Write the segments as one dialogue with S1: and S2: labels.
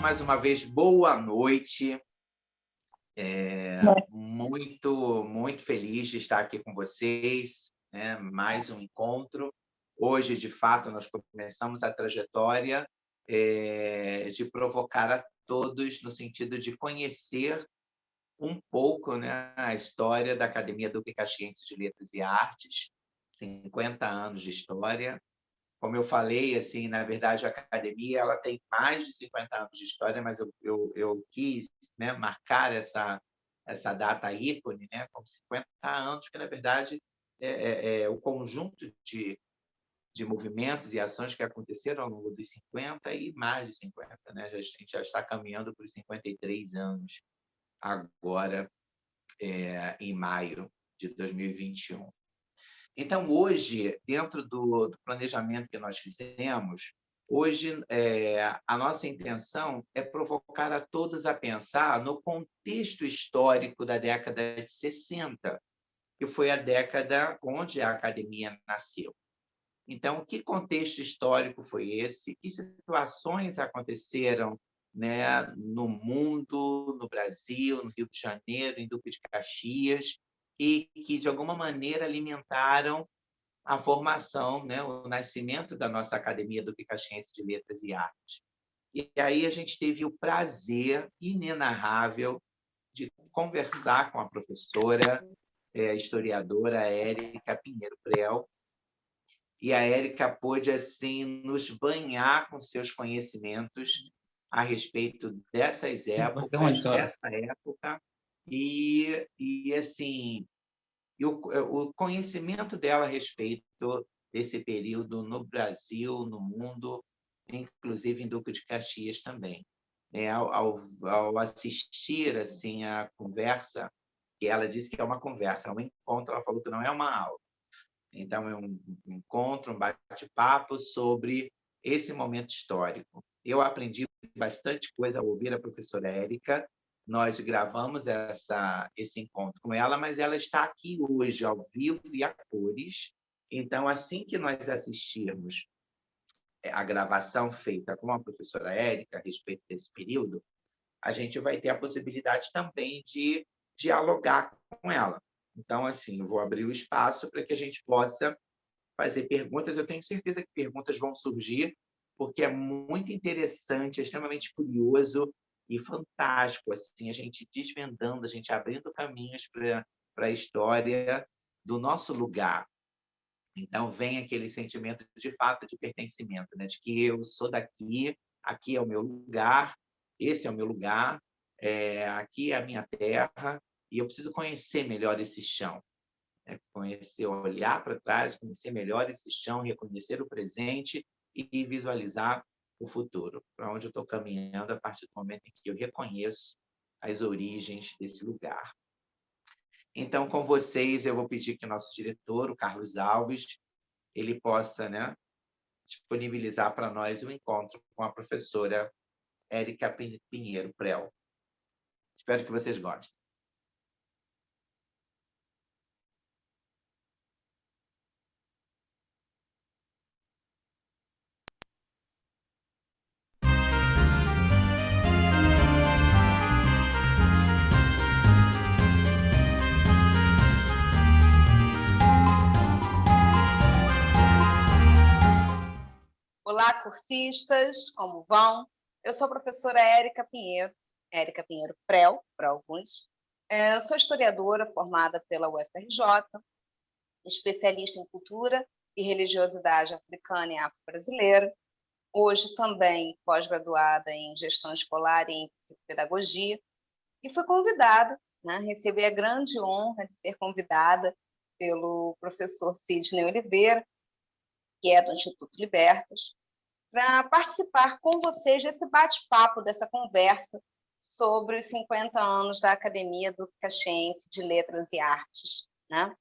S1: mais uma vez, boa noite. Muito feliz de estar aqui com vocês, né? Mais um encontro. Hoje, de fato, nós começamos a trajetória de provocar a todos no sentido de conhecer um pouco, né, a história da Academia Duque Caxiense de Letras e Artes, 50 anos de história. Como eu falei, assim, na verdade, a academia ela tem mais de 50 anos de história, mas eu quis, né, marcar essa data ícone, né, com 50 anos, que, na verdade, é o conjunto de movimentos e ações que aconteceram ao longo dos 50 e mais de 50. Né? A gente já está caminhando para os 53 anos, agora, em maio de 2021. Então, hoje, dentro do planejamento que nós fizemos, hoje a nossa intenção é provocar a todos a pensar no contexto histórico da década de 60, que foi a década onde a academia nasceu. Então, que contexto histórico foi esse? Que situações aconteceram, né, no mundo, no Brasil, no Rio de Janeiro, em Duque de Caxias, e que, de alguma maneira, alimentaram a formação, né, o nascimento da nossa Academia Duque Caxiense de Letras e Artes. E aí a gente teve o prazer inenarrável de conversar com a professora, historiadora Érica Pinheiro Prel, e a Érica pôde assim nos banhar com seus conhecimentos a respeito dessas épocas, dessa época, e assim, e o conhecimento dela a respeito desse período no Brasil, no mundo, inclusive em Duque de Caxias também. Ao assistir assim a conversa, que ela disse que é uma conversa, é um encontro, ela falou que não é uma aula. Então, é um encontro, um bate-papo sobre esse momento histórico. Eu aprendi bastante coisa ao ouvir a professora Érica. Nós gravamos esse encontro com ela, mas ela está aqui hoje, ao vivo e a cores. Então, assim que nós assistirmos a gravação feita com a professora Érica a respeito desse período, a gente vai ter a possibilidade também de dialogar com ela. Então, assim, eu vou abrir o espaço para que a gente possa fazer perguntas. Eu tenho certeza que perguntas vão surgir, porque é muito interessante, é extremamente curioso e fantástico, assim, a gente desvendando, a gente abrindo caminhos para a história do nosso lugar. Então, vem aquele sentimento, de fato, de pertencimento, né? De que eu sou daqui, aqui é o meu lugar, esse é o meu lugar, aqui é a minha terra, e eu preciso conhecer melhor esse chão, né? Conhecer, olhar para trás, conhecer melhor esse chão, reconhecer o presente e visualizar o futuro, para onde eu estou caminhando a partir do momento em que eu reconheço as origens desse lugar. Então, com vocês, eu vou pedir que o nosso diretor, o Carlos Alves, ele possa, né, disponibilizar para nós o encontro com a professora Érica Pinheiro Prel. Espero que vocês gostem.
S2: Olá, cursistas, como vão? Eu sou a professora Érica Pinheiro Prel, para alguns. Sou historiadora formada pela UFRJ, especialista em cultura e religiosidade africana e afro-brasileira. Hoje também pós-graduada em gestão escolar e em psicopedagogia. E fui convidada, né, recebi a grande honra de ser convidada pelo professor Sidney Oliveira, que é do Instituto Libertas, para participar com vocês desse bate-papo, dessa conversa sobre os 50 anos da Academia Duque Caxiense de Letras e Artes, né?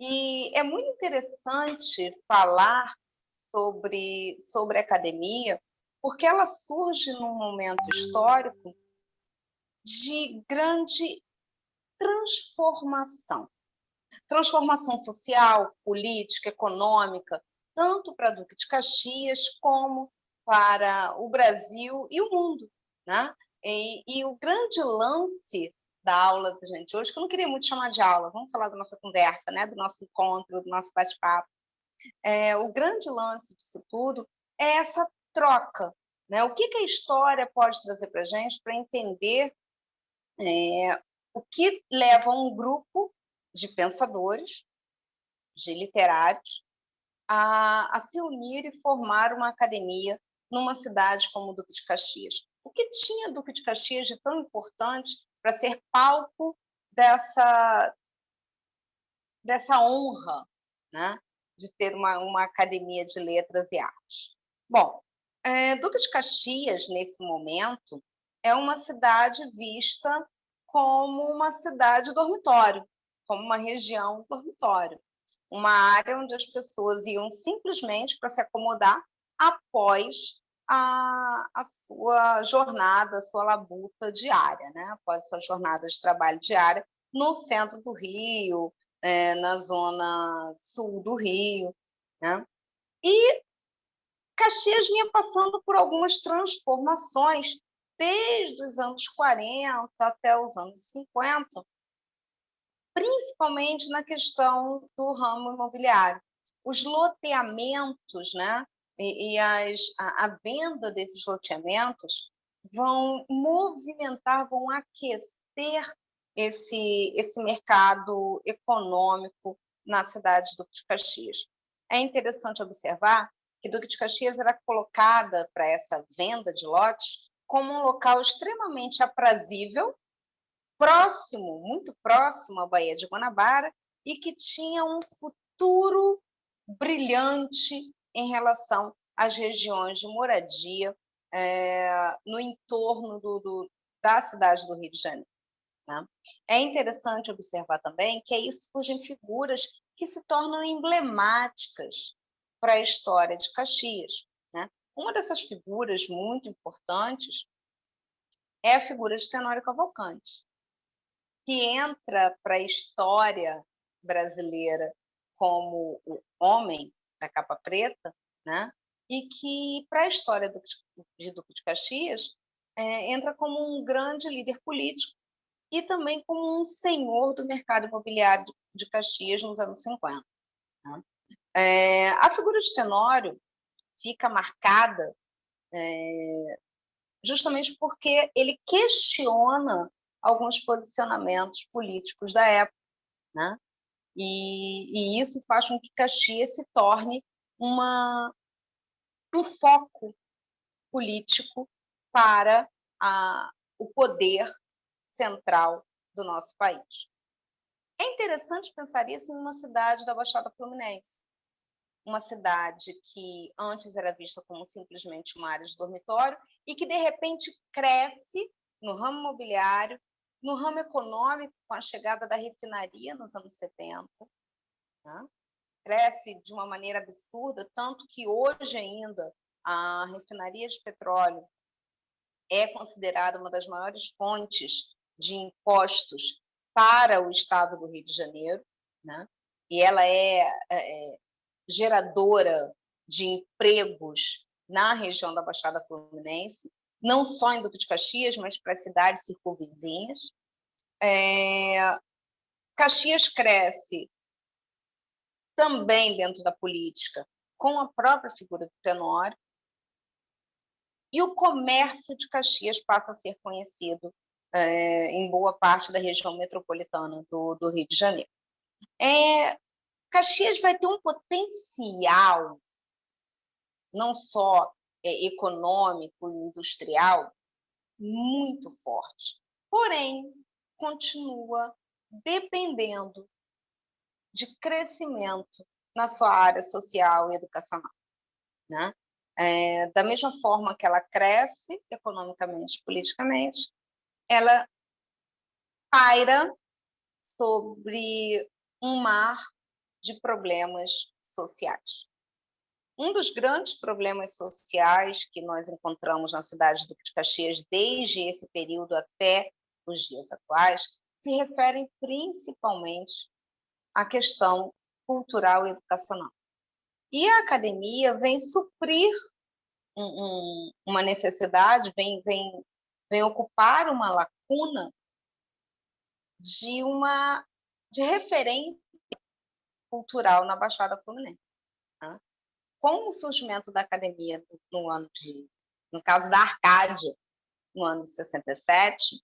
S2: E é muito interessante falar sobre a academia, porque ela surge num momento histórico de grande transformação. Transformação social, política, econômica, tanto para Duque de Caxias como para o Brasil e o mundo, né? E o grande lance da aula da gente hoje, que eu não queria muito chamar de aula, vamos falar da nossa conversa, né? Do nosso encontro, do nosso bate-papo. O grande lance disso tudo é essa troca, né? O que a história pode trazer para a gente para entender o que leva um grupo de pensadores, de literários, a se unir e formar uma academia numa cidade como Duque de Caxias. O que tinha Duque de Caxias de tão importante para ser palco dessa honra, né, de ter uma academia de letras e artes? Bom, Duque de Caxias, nesse momento, é uma cidade vista como uma cidade dormitório, como uma região dormitório, uma área onde as pessoas iam simplesmente para se acomodar após a sua jornada, a sua labuta diária, né? Após a sua jornada de trabalho diária no centro do Rio, na zona sul do Rio, né? E Caxias vinha passando por algumas transformações desde os anos 40 até os anos 50, principalmente na questão do ramo imobiliário. Os loteamentos, né, a venda desses loteamentos vão movimentar, vão aquecer esse mercado econômico na cidade de Duque de Caxias. É interessante observar que Duque de Caxias era colocada para essa venda de lotes como um local extremamente aprazível, próximo, muito próximo à Baía de Guanabara, e que tinha um futuro brilhante em relação às regiões de moradia no entorno da cidade do Rio de Janeiro, né? É interessante observar também que aí surgem figuras que se tornam emblemáticas para a história de Caxias, né? Uma dessas figuras muito importantes é a figura de Tenório Cavalcanti, que entra para a história brasileira como o homem da capa preta, né? E que, para a história de Duque de Caxias, entra como um grande líder político e também como um senhor do mercado imobiliário de Caxias nos anos 50. Né? A figura de Tenório fica marcada justamente porque ele questiona alguns posicionamentos políticos da época, né? E isso faz com que Caxias se torne um foco político para o poder central do nosso país. É interessante pensar isso em uma cidade da Baixada Fluminense, uma cidade que antes era vista como simplesmente uma área de dormitório e que, de repente, cresce no ramo imobiliário, no ramo econômico, com a chegada da refinaria nos anos 70, né? Cresce de uma maneira absurda, tanto que hoje ainda a refinaria de petróleo é considerada uma das maiores fontes de impostos para o estado do Rio de Janeiro, né? E ela é geradora de empregos na região da Baixada Fluminense, não só em Duque de Caxias, mas para as cidades circunvizinhas. Caxias cresce também dentro da política, com a própria figura do Tenório, e o comércio de Caxias passa a ser conhecido em boa parte da região metropolitana do Rio de Janeiro. Caxias vai ter um potencial não só econômico e industrial muito forte, porém continua dependendo de crescimento na sua área social e educacional, né? Da mesma forma que ela cresce economicamente e politicamente, ela paira sobre um mar de problemas sociais. Um dos grandes problemas sociais que nós encontramos na cidade de Duque de Caxias desde esse período até os dias atuais se referem principalmente à questão cultural e educacional. E a academia vem suprir uma necessidade, vem vem ocupar uma lacuna de referência cultural na Baixada Fluminense. Tá? Com o surgimento da academia no caso da Arcádia, no ano de 67,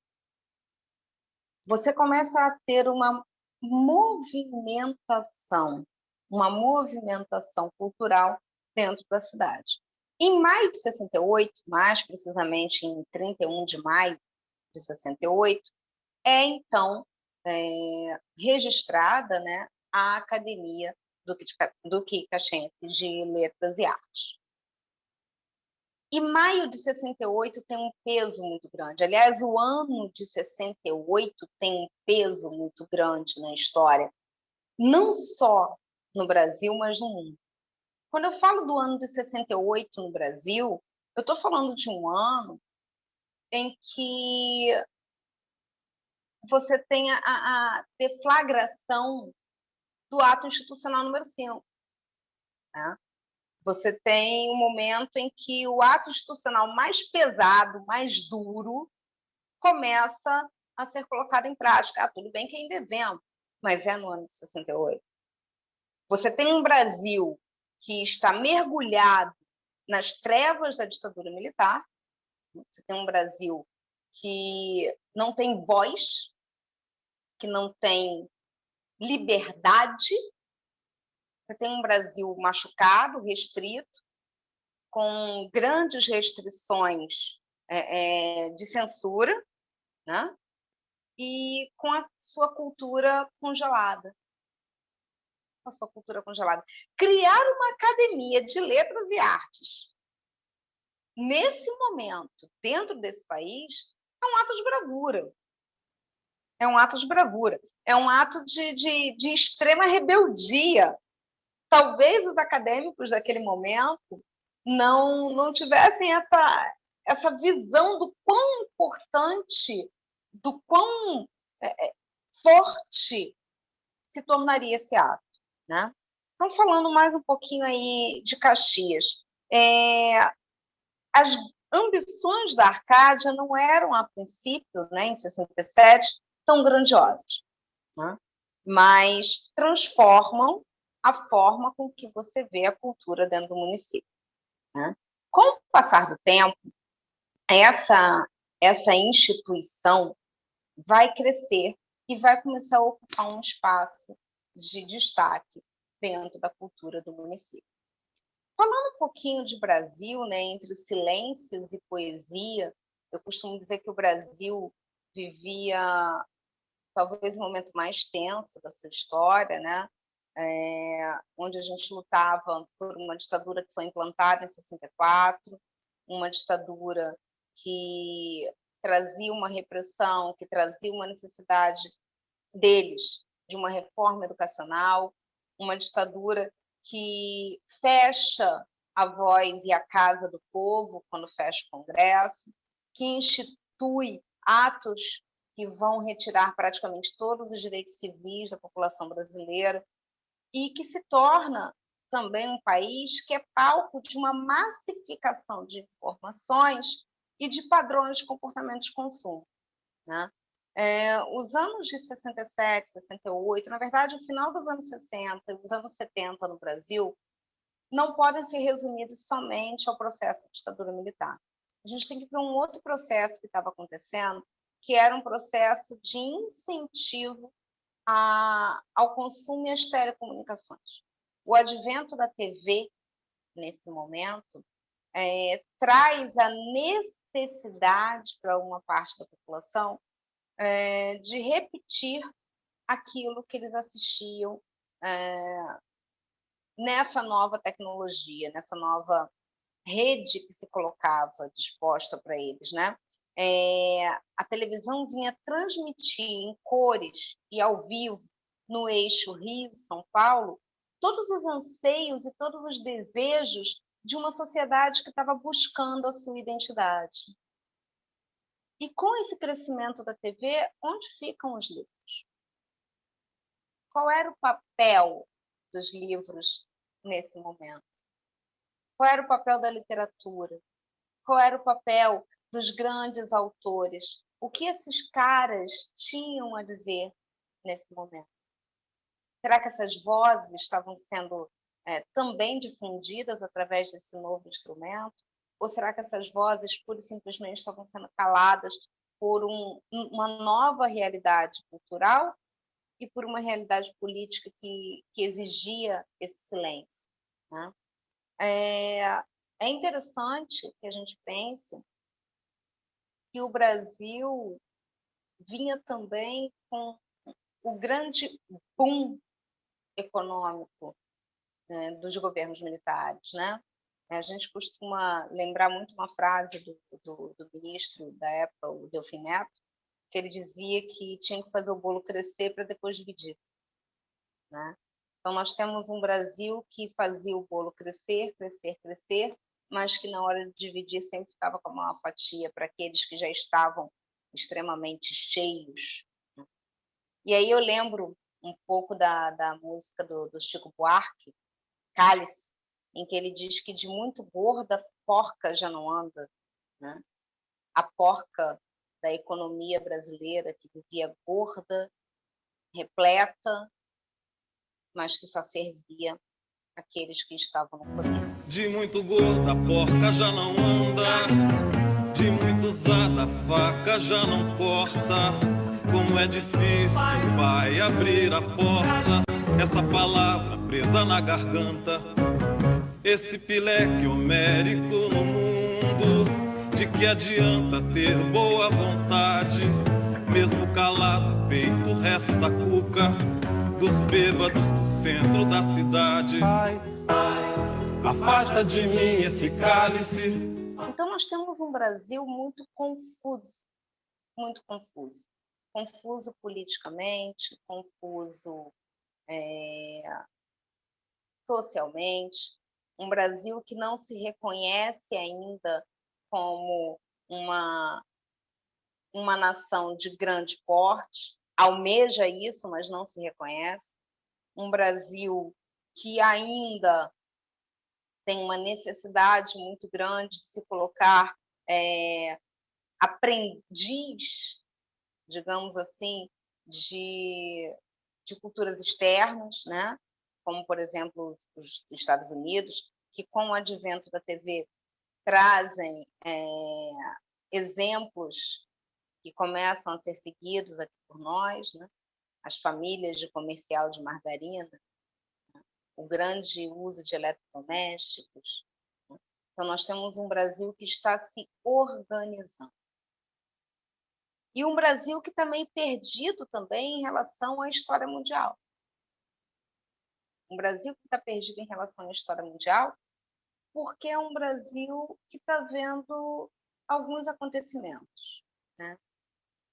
S2: você começa a ter uma movimentação cultural dentro da cidade. Em maio de 68, mais precisamente em 31 de maio de 68, então registrada, né, a Academia Duque Caxiense de Letras e Artes. E maio de 68 tem um peso muito grande. Aliás, o ano de 68 tem um peso muito grande na história, não só no Brasil, mas no mundo. Quando eu falo do ano de 68 no Brasil, eu estou falando de um ano em que você tem a deflagração do ato institucional número 5. Né? Você tem um momento em que o ato institucional mais pesado, mais duro, começa a ser colocado em prática. Tudo bem que ainda é dezembro, mas é no ano de 68. Você tem um Brasil que está mergulhado nas trevas da ditadura militar. Você tem um Brasil que não tem voz, que não tem liberdade. Você tem um Brasil machucado, restrito, com grandes restrições de censura, né? E com a sua cultura congelada. Criar uma academia de letras e artes, nesse momento, dentro desse país, é um ato de bravura. É um ato de bravura. É um ato de extrema rebeldia. Talvez os acadêmicos daquele momento não tivessem essa visão do quão importante, do quão forte se tornaria esse ato. Né? Então, falando mais um pouquinho aí de Caxias, as ambições da Arcádia não eram, a princípio, né, em 67, tão grandiosas, né? Mas transformam a forma com que você vê a cultura dentro do município. Né? Com o passar do tempo, essa instituição vai crescer e vai começar a ocupar um espaço de destaque dentro da cultura do município. Falando um pouquinho de Brasil, né, entre silêncios e poesia, eu costumo dizer que o Brasil vivia talvez o momento mais tenso da sua história, né? Onde a gente lutava por uma ditadura que foi implantada em 64, uma ditadura que trazia uma repressão, que trazia uma necessidade deles de uma reforma educacional, uma ditadura que fecha a voz e a casa do povo quando fecha o Congresso, que institui atos que vão retirar praticamente todos os direitos civis da população brasileira e que se torna também um país que é palco de uma massificação de informações e de padrões de comportamento de consumo. Né? Os anos de 67, 68, na verdade, o final dos anos 60 e os anos 70 no Brasil, não podem ser resumidos somente ao processo de ditadura militar. A gente tem que ir para um outro processo que estava acontecendo, que era um processo de incentivo ao consumo e às telecomunicações. O advento da TV, nesse momento, traz a necessidade para uma parte da população de repetir aquilo que eles assistiam nessa nova tecnologia, nessa nova rede que se colocava disposta para eles, né? A televisão vinha transmitir em cores e ao vivo, no eixo Rio-São Paulo, todos os anseios e todos os desejos de uma sociedade que estava buscando a sua identidade. E com esse crescimento da TV, onde ficam os livros? Qual era o papel dos livros nesse momento? Qual era o papel da literatura? Qual era o papel dos grandes autores. O que esses caras tinham a dizer nesse momento? Será que essas vozes estavam sendo também difundidas através desse novo instrumento? Ou será que essas vozes, pura e simplesmente, estavam sendo caladas por uma nova realidade cultural e por uma realidade política que exigia esse silêncio, né? É interessante que a gente pense que o Brasil vinha também com o grande boom econômico, né, dos governos militares, né? A gente costuma lembrar muito uma frase do ministro da época, o Delfim Neto, que ele dizia que tinha que fazer o bolo crescer para depois dividir, né? Então, nós temos um Brasil que fazia o bolo crescer, crescer, crescer, mas que na hora de dividir sempre ficava com uma fatia para aqueles que já estavam extremamente cheios, né? E aí eu lembro um pouco da música do Chico Buarque, Cálice, em que ele diz que de muito gorda, porca já não anda, né? A porca da economia brasileira, que vivia gorda, repleta, mas que só servia àqueles que estavam no poder.
S3: De muito gorda, a porca já não anda, de muito usada, a faca já não corta. Como é difícil, pai, abrir a porta, essa palavra presa na garganta. Esse pileque homérico no mundo, de que adianta ter boa vontade? Mesmo calado, peito resta cuca dos bêbados do centro da cidade. Ai, afasta de mim esse cálice.
S2: Então nós temos um Brasil muito confuso, muito confuso. Confuso politicamente, confuso socialmente, um Brasil que não se reconhece ainda como uma nação de grande porte, almeja isso, mas não se reconhece, um Brasil que ainda tem uma necessidade muito grande de se colocar aprendiz, digamos assim, de culturas externas, né? Como, por exemplo, os Estados Unidos, que com o advento da TV trazem exemplos que começam a ser seguidos aqui por nós, né? As famílias de comercial de margarina, né? O grande uso de eletrodomésticos, né? Então, nós temos um Brasil que está se organizando. E um Brasil que também perdido também em relação à história mundial. Um Brasil que está perdido em relação à história mundial, porque é um Brasil que está vendo alguns acontecimentos, né?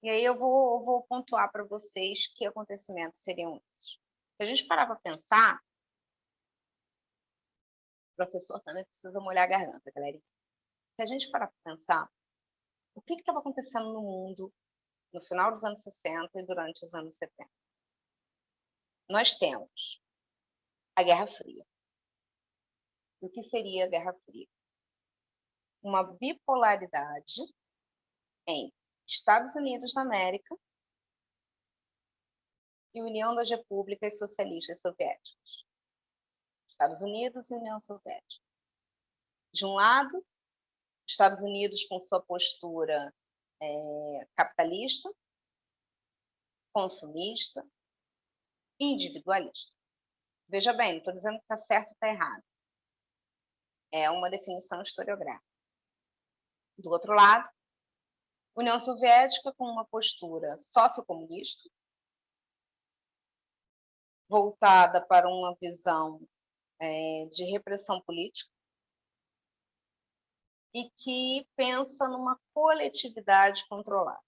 S2: E aí eu vou pontuar para vocês que acontecimentos seriam esses. Se a gente parar para pensar, o professor também precisa molhar a garganta, galera. Se a gente parar para pensar, o que estava acontecendo no mundo no final dos anos 60 e durante os anos 70? Nós temos a Guerra Fria. O que seria a Guerra Fria? Uma bipolaridade entre Estados Unidos da América e União das Repúblicas Socialistas Soviéticas. Estados Unidos e União Soviética. De um lado, Estados Unidos com sua postura capitalista, consumista, individualista. Veja bem, não estou dizendo que está certo ou está errado. É uma definição historiográfica. Do outro lado, União Soviética com uma postura sociocomunista, voltada para uma visão de repressão política e que pensa numa coletividade controlada.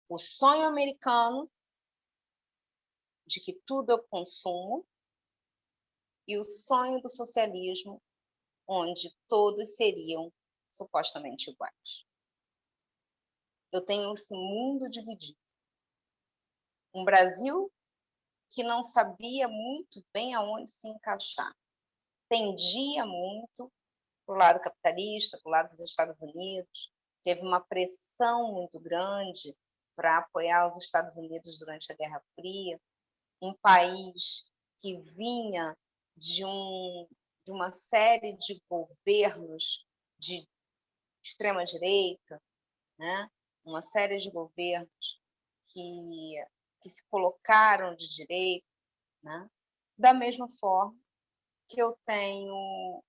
S2: O sonho americano de que tudo é consumo e o sonho do socialismo, onde todos seriam supostamente iguais. Eu tenho esse mundo dividido. Um Brasil que não sabia muito bem aonde se encaixar. Tendia muito para o lado capitalista, para o lado dos Estados Unidos. Teve uma pressão muito grande para apoiar os Estados Unidos durante a Guerra Fria, um país que vinha de uma série de governos de extrema-direita, né? Uma série de governos que se colocaram de direita, né? Da mesma forma que eu tenho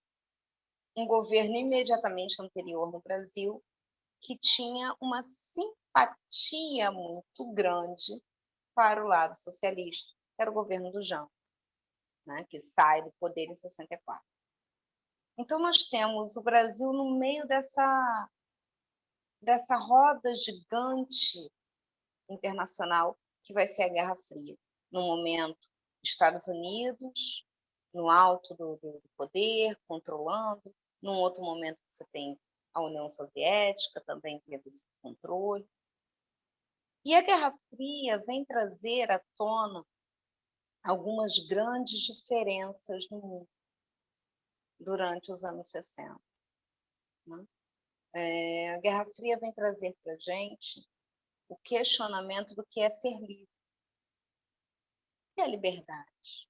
S2: um governo imediatamente anterior no Brasil que tinha uma simpatia muito grande para o lado socialista, que era o governo do Jango, né? Que sai do poder em 64. Então, nós temos o Brasil no meio dessa roda gigante internacional que vai ser a Guerra Fria. No momento, Estados Unidos, no alto do poder, controlando. Num outro momento, você tem a União Soviética, também teve esse controle. E a Guerra Fria vem trazer à tona algumas grandes diferenças no mundo durante os anos 60. Né? A Guerra Fria vem trazer para a gente o questionamento do que é ser livre. O que é liberdade?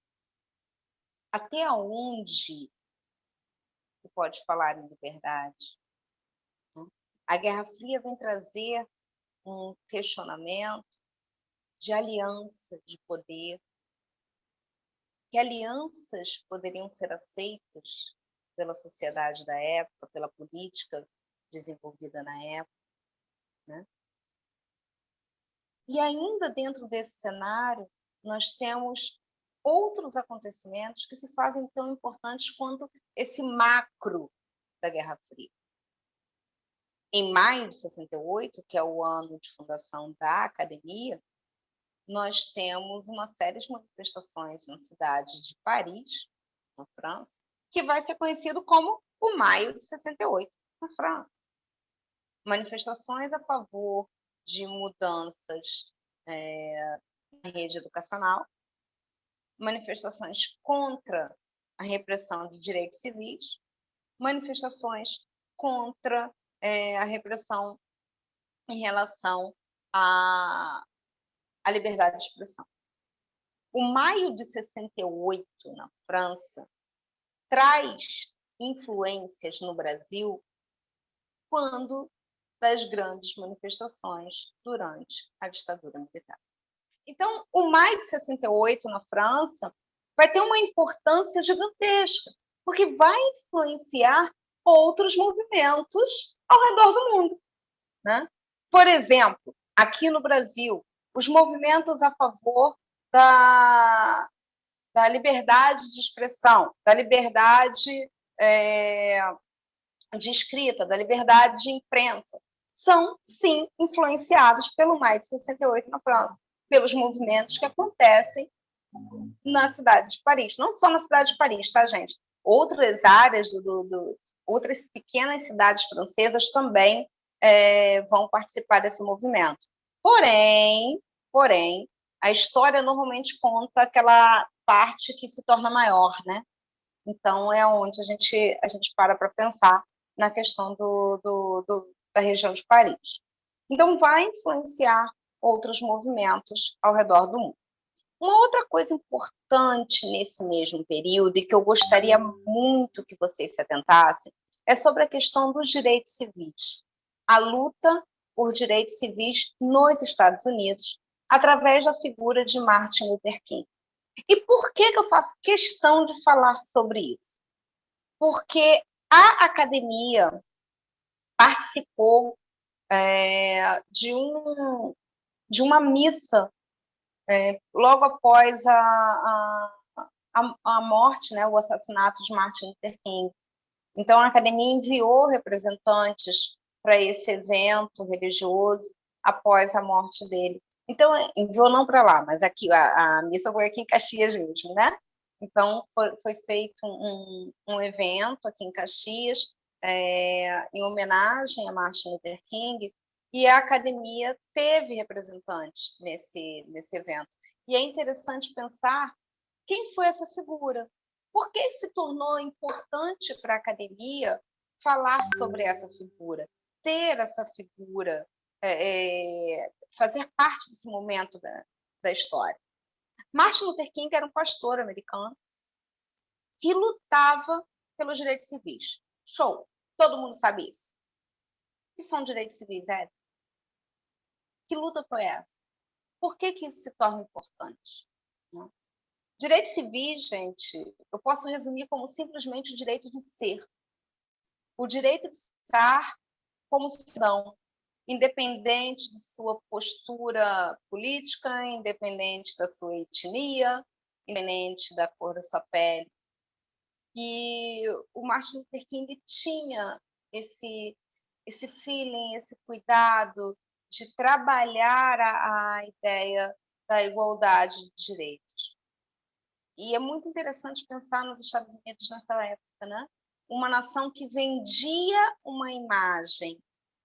S2: Até onde se pode falar em liberdade? A Guerra Fria vem trazer um questionamento de aliança de poder, que alianças poderiam ser aceitas pela sociedade da época, pela política desenvolvida na época, né? E ainda dentro desse cenário, nós temos outros acontecimentos que se fazem tão importantes quanto esse macro da Guerra Fria. Em maio de 68, que é o ano de fundação da academia, nós temos uma série de manifestações na cidade de Paris, na França, que vai ser conhecido como o Maio de 68, na França. Manifestações a favor de mudanças na rede educacional, manifestações contra a repressão de direitos civis, manifestações contra a repressão em relação à liberdade de expressão. O maio de 68, na França, traz influências no Brasil quando das grandes manifestações durante a ditadura militar. Então, o maio de 68, na França, vai ter uma importância gigantesca, porque vai influenciar outros movimentos ao redor do mundo. Né? Por exemplo, aqui no Brasil, os movimentos a favor da liberdade de expressão, da liberdade de escrita, da liberdade de imprensa, são, sim, influenciados pelo maio de 68 na França, pelos movimentos que acontecem na cidade de Paris. Não só na cidade de Paris, tá, gente? Outras áreas, outras pequenas cidades francesas também vão participar desse movimento. Porém, a história normalmente conta aquela parte que se torna maior, né? Então, é onde a gente para pensar na questão da região de Paris. Então, vai influenciar outros movimentos ao redor do mundo. Uma outra coisa importante nesse mesmo período, e que eu gostaria muito que vocês se atentassem, é sobre a questão dos direitos civis. A luta por direitos civis nos Estados Unidos, através da figura de Martin Luther King. E por que eu faço questão de falar sobre isso? Porque a academia participou de uma missa logo após a morte, né, o assassinato de Martin Luther King. Então, a academia enviou representantes para esse evento religioso após a morte dele. Então, enviou não para lá, mas aqui, a missa foi aqui em Caxias mesmo, né? Então, foi feito um evento aqui em Caxias, em homenagem a Martin Luther King, e a academia teve representantes nesse evento. E é interessante pensar quem foi essa figura. Por que se tornou importante para a academia falar sobre essa figura, ter essa figura, fazer parte desse momento da história. Martin Luther King era um pastor americano que lutava pelos direitos civis. Show! Todo mundo sabe isso. O que são direitos civis, Érica? Que luta foi essa? Por que isso se torna importante? Direitos civis, gente, eu posso resumir como simplesmente o direito de ser. O direito de estar como cidadão, independente de sua postura política, independente da sua etnia, independente da cor da sua pele. E o Martin Luther King tinha esse feeling, esse cuidado de trabalhar a ideia da igualdade de direitos. E é muito interessante pensar nos Estados Unidos nessa época, né? Uma nação que vendia uma imagem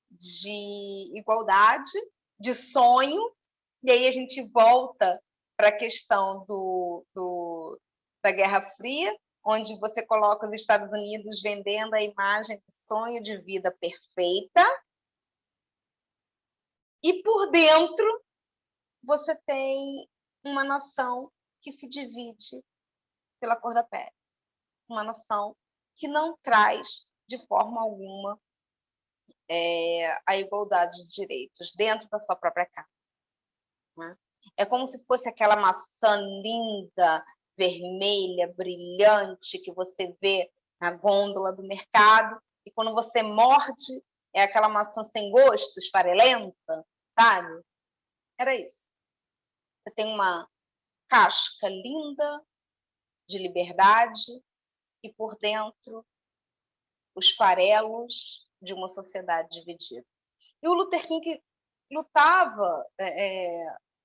S2: de igualdade, de sonho, e aí a gente volta para a questão da Guerra Fria, onde você coloca os Estados Unidos vendendo a imagem do sonho de vida perfeita, e por dentro você tem uma nação que se divide pela cor da pele, uma nação que não traz de forma alguma a igualdade de direitos dentro da sua própria casa. Né? É como se fosse aquela maçã linda, vermelha, brilhante, que você vê na gôndola do mercado, e quando você morde, é aquela maçã sem gosto, esfarelenta, sabe? Era isso. Você tem uma casca linda de liberdade e por dentro os farelos de uma sociedade dividida. E o Luther King lutava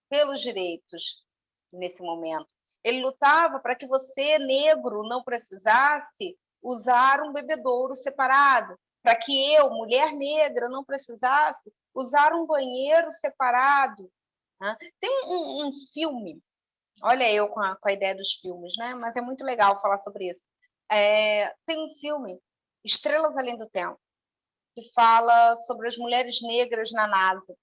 S2: pelos direitos nesse momento. Ele lutava para que você, negro, não precisasse usar um bebedouro separado, para que eu, mulher negra, não precisasse usar um banheiro separado. Né? Tem um filme, olha eu com a ideia dos filmes, né? Mas é muito legal falar sobre isso. Tem um filme, Estrelas Além do Tempo, que fala sobre as mulheres negras na NASA.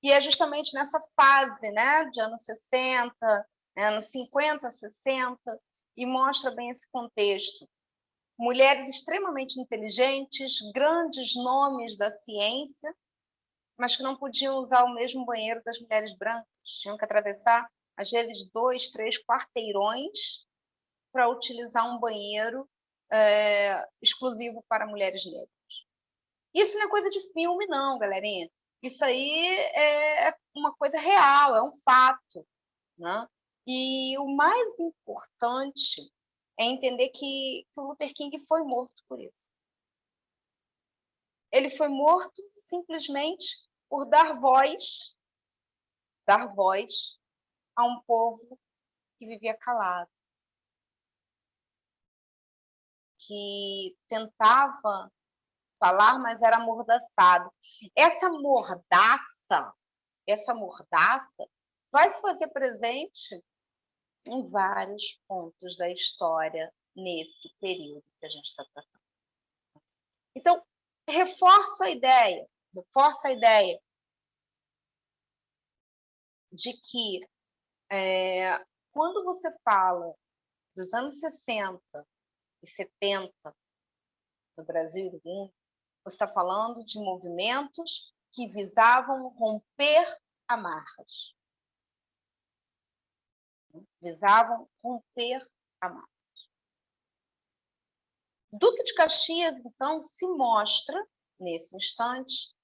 S2: E é justamente nessa fase, né, de anos 60, anos 50, 60, e mostra bem esse contexto. Mulheres extremamente inteligentes, grandes nomes da ciência, mas que não podiam usar o mesmo banheiro das mulheres brancas. Tinham que atravessar, às vezes, 2, 3 quarteirões para utilizar um banheiro exclusivo para mulheres negras. Isso não é coisa de filme, não, galerinha. Isso aí é uma coisa real, é um fato. Né? E o mais importante é entender que o Luther King foi morto por isso. Ele foi morto simplesmente por dar voz a um povo que vivia calado, que tentava falar, mas era amordaçado. Essa mordaça vai se fazer presente em vários pontos da história nesse período que a gente está tratando. Então, reforço a ideia de que quando você fala dos anos 60 e 70 no Brasil e no mundo, você está falando de movimentos que visavam romper amarras. Duque de Caxias, então, se mostra, nesse instante,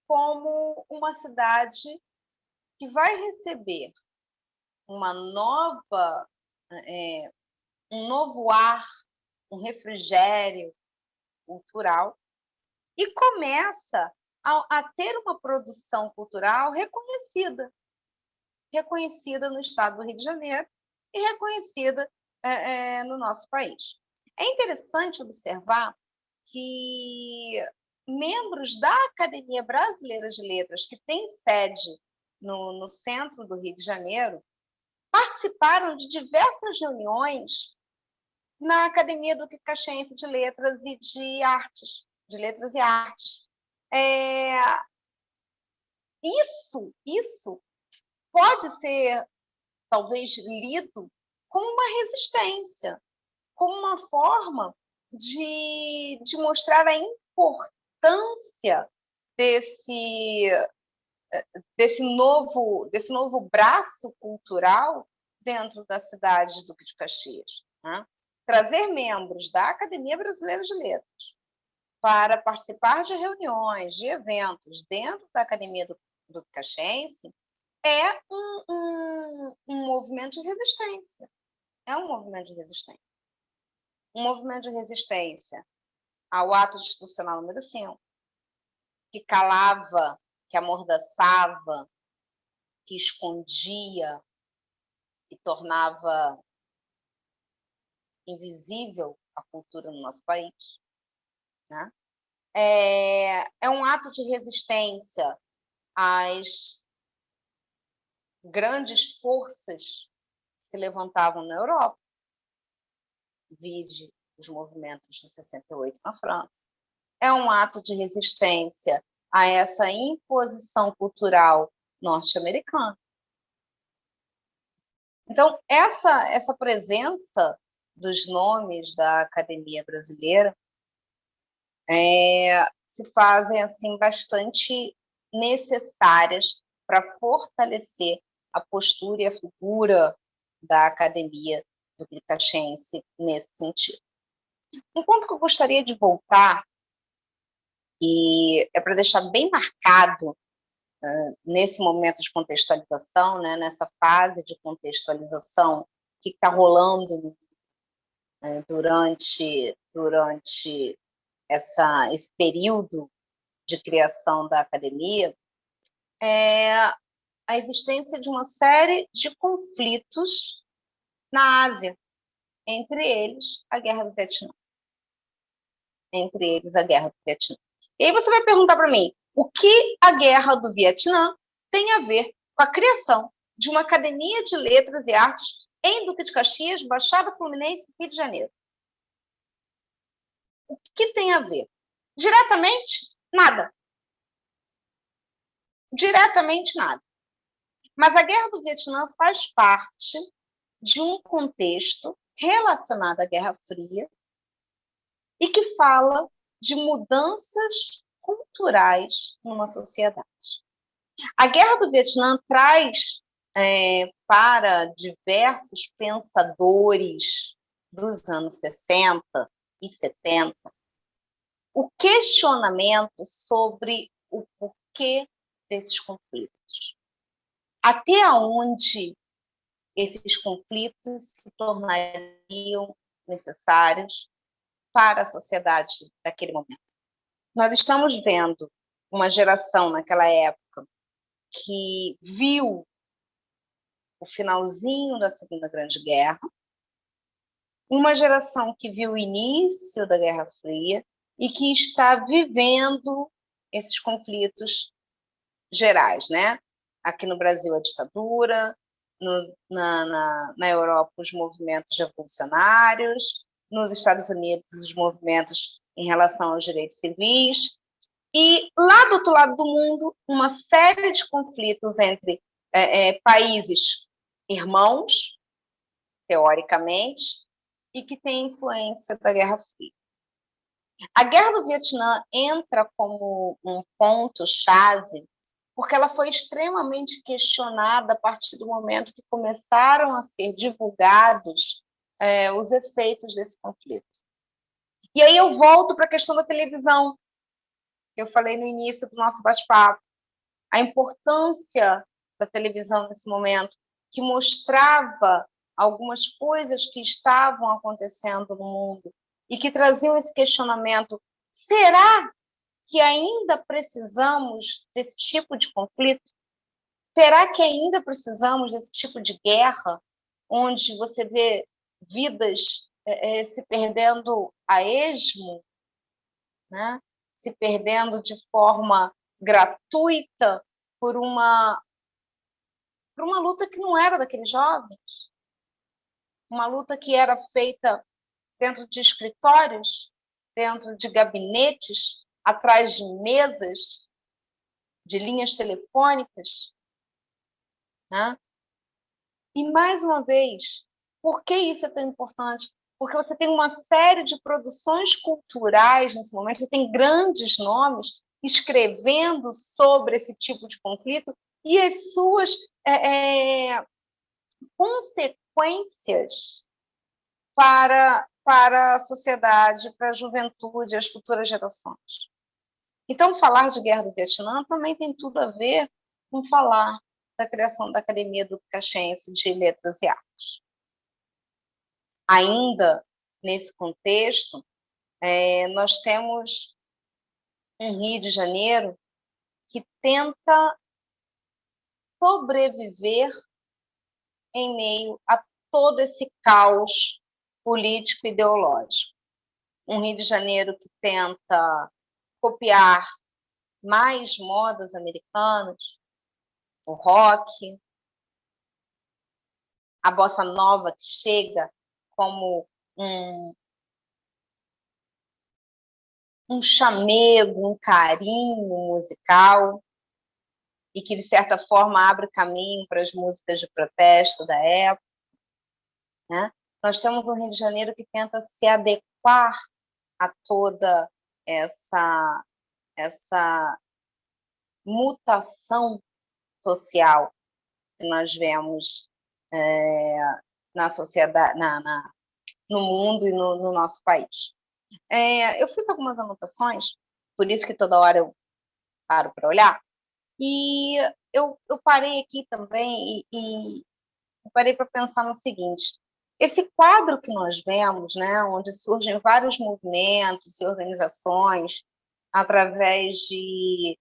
S2: como uma cidade que vai receber um novo ar, um refrigério cultural, e começa a ter uma produção cultural reconhecida no estado do Rio de Janeiro e reconhecida no nosso país. É interessante observar que membros da Academia Brasileira de Letras, que tem sede no centro do Rio de Janeiro, participaram de diversas reuniões na Academia Duque Caxiense de Letras e de Artes, de Letras e Artes. Isso pode ser, talvez, lido como uma resistência, como uma forma de mostrar a importância desse novo braço cultural dentro da cidade de Duque de Caxias, né? Trazer membros da Academia Brasileira de Letras para participar de reuniões, de eventos dentro da Academia do Duque Caxiense é um movimento de resistência. É um movimento de resistência. Um movimento de resistência ao ato institucional número 5, que calava, que amordaçava, que escondia, que tornava invisível a cultura no nosso país, né? É um ato de resistência às grandes forças que se levantavam na Europa, vide os movimentos de 68 na França. É um ato de resistência a essa imposição cultural norte-americana. Então, essa presença dos nomes da Academia Brasileira se fazem assim bastante necessárias para fortalecer a postura e a figura da Academia do Caxiense nesse sentido. Um ponto que eu gostaria de voltar, e é para deixar bem marcado nesse momento de contextualização, né, nessa fase de contextualização, o que está rolando durante esse período de criação da academia, é a existência de uma série de conflitos na Ásia, entre eles a Guerra do Vietnã. E aí você vai perguntar para mim, o que a Guerra do Vietnã tem a ver com a criação de uma Academia de Letras e Artes em Duque de Caxias, Baixada Fluminense, Rio de Janeiro? O que tem a ver? Diretamente, nada. Diretamente, nada. Mas a Guerra do Vietnã faz parte de um contexto relacionado à Guerra Fria e que fala de mudanças culturais numa sociedade. A Guerra do Vietnã traz para diversos pensadores dos anos 60 e 70 o questionamento sobre o porquê desses conflitos. Até onde esses conflitos se tornariam necessários para a sociedade daquele momento. Nós estamos vendo uma geração naquela época que viu o finalzinho da Segunda Grande Guerra, uma geração que viu o início da Guerra Fria e que está vivendo esses conflitos gerais, né? Aqui no Brasil, a ditadura, na Europa, os movimentos revolucionários, nos Estados Unidos, os movimentos em relação aos direitos civis, e lá do outro lado do mundo, uma série de conflitos entre países irmãos, teoricamente, e que têm influência da Guerra Fria. A Guerra do Vietnã entra como um ponto-chave porque ela foi extremamente questionada a partir do momento que começaram a ser divulgados os efeitos desse conflito. E aí eu volto para a questão da televisão, que eu falei no início do nosso bate-papo. A importância da televisão nesse momento, que mostrava algumas coisas que estavam acontecendo no mundo e que traziam esse questionamento: será que ainda precisamos desse tipo de conflito? Será que ainda precisamos desse tipo de guerra, onde você vê vidas se perdendo a esmo, né? Se perdendo de forma gratuita por uma luta que não era daqueles jovens, uma luta que era feita dentro de escritórios, dentro de gabinetes, atrás de mesas, de linhas telefônicas, né? E, mais uma vez, por que isso é tão importante? Porque você tem uma série de produções culturais nesse momento, você tem grandes nomes escrevendo sobre esse tipo de conflito e as suas consequências para a sociedade, para a juventude, as futuras gerações. Então, falar de Guerra do Vietnã também tem tudo a ver com falar da criação da Academia Duque-Caxiense de Letras e Artes. Ainda nesse contexto, nós temos um Rio de Janeiro que tenta sobreviver em meio a todo esse caos político e ideológico. Um Rio de Janeiro que tenta copiar mais modas americanas, o rock, a bossa nova que chega como um chamego, um carinho musical, e que, de certa forma, abre caminho para as músicas de protesto da época, né? Nós temos um Rio de Janeiro que tenta se adequar a toda essa mutação social que nós vemos na sociedade, no mundo e no nosso país. Eu fiz algumas anotações, por isso que toda hora eu paro para olhar, e eu parei aqui também e parei para pensar no seguinte: esse quadro que nós vemos, né, onde surgem vários movimentos e organizações através de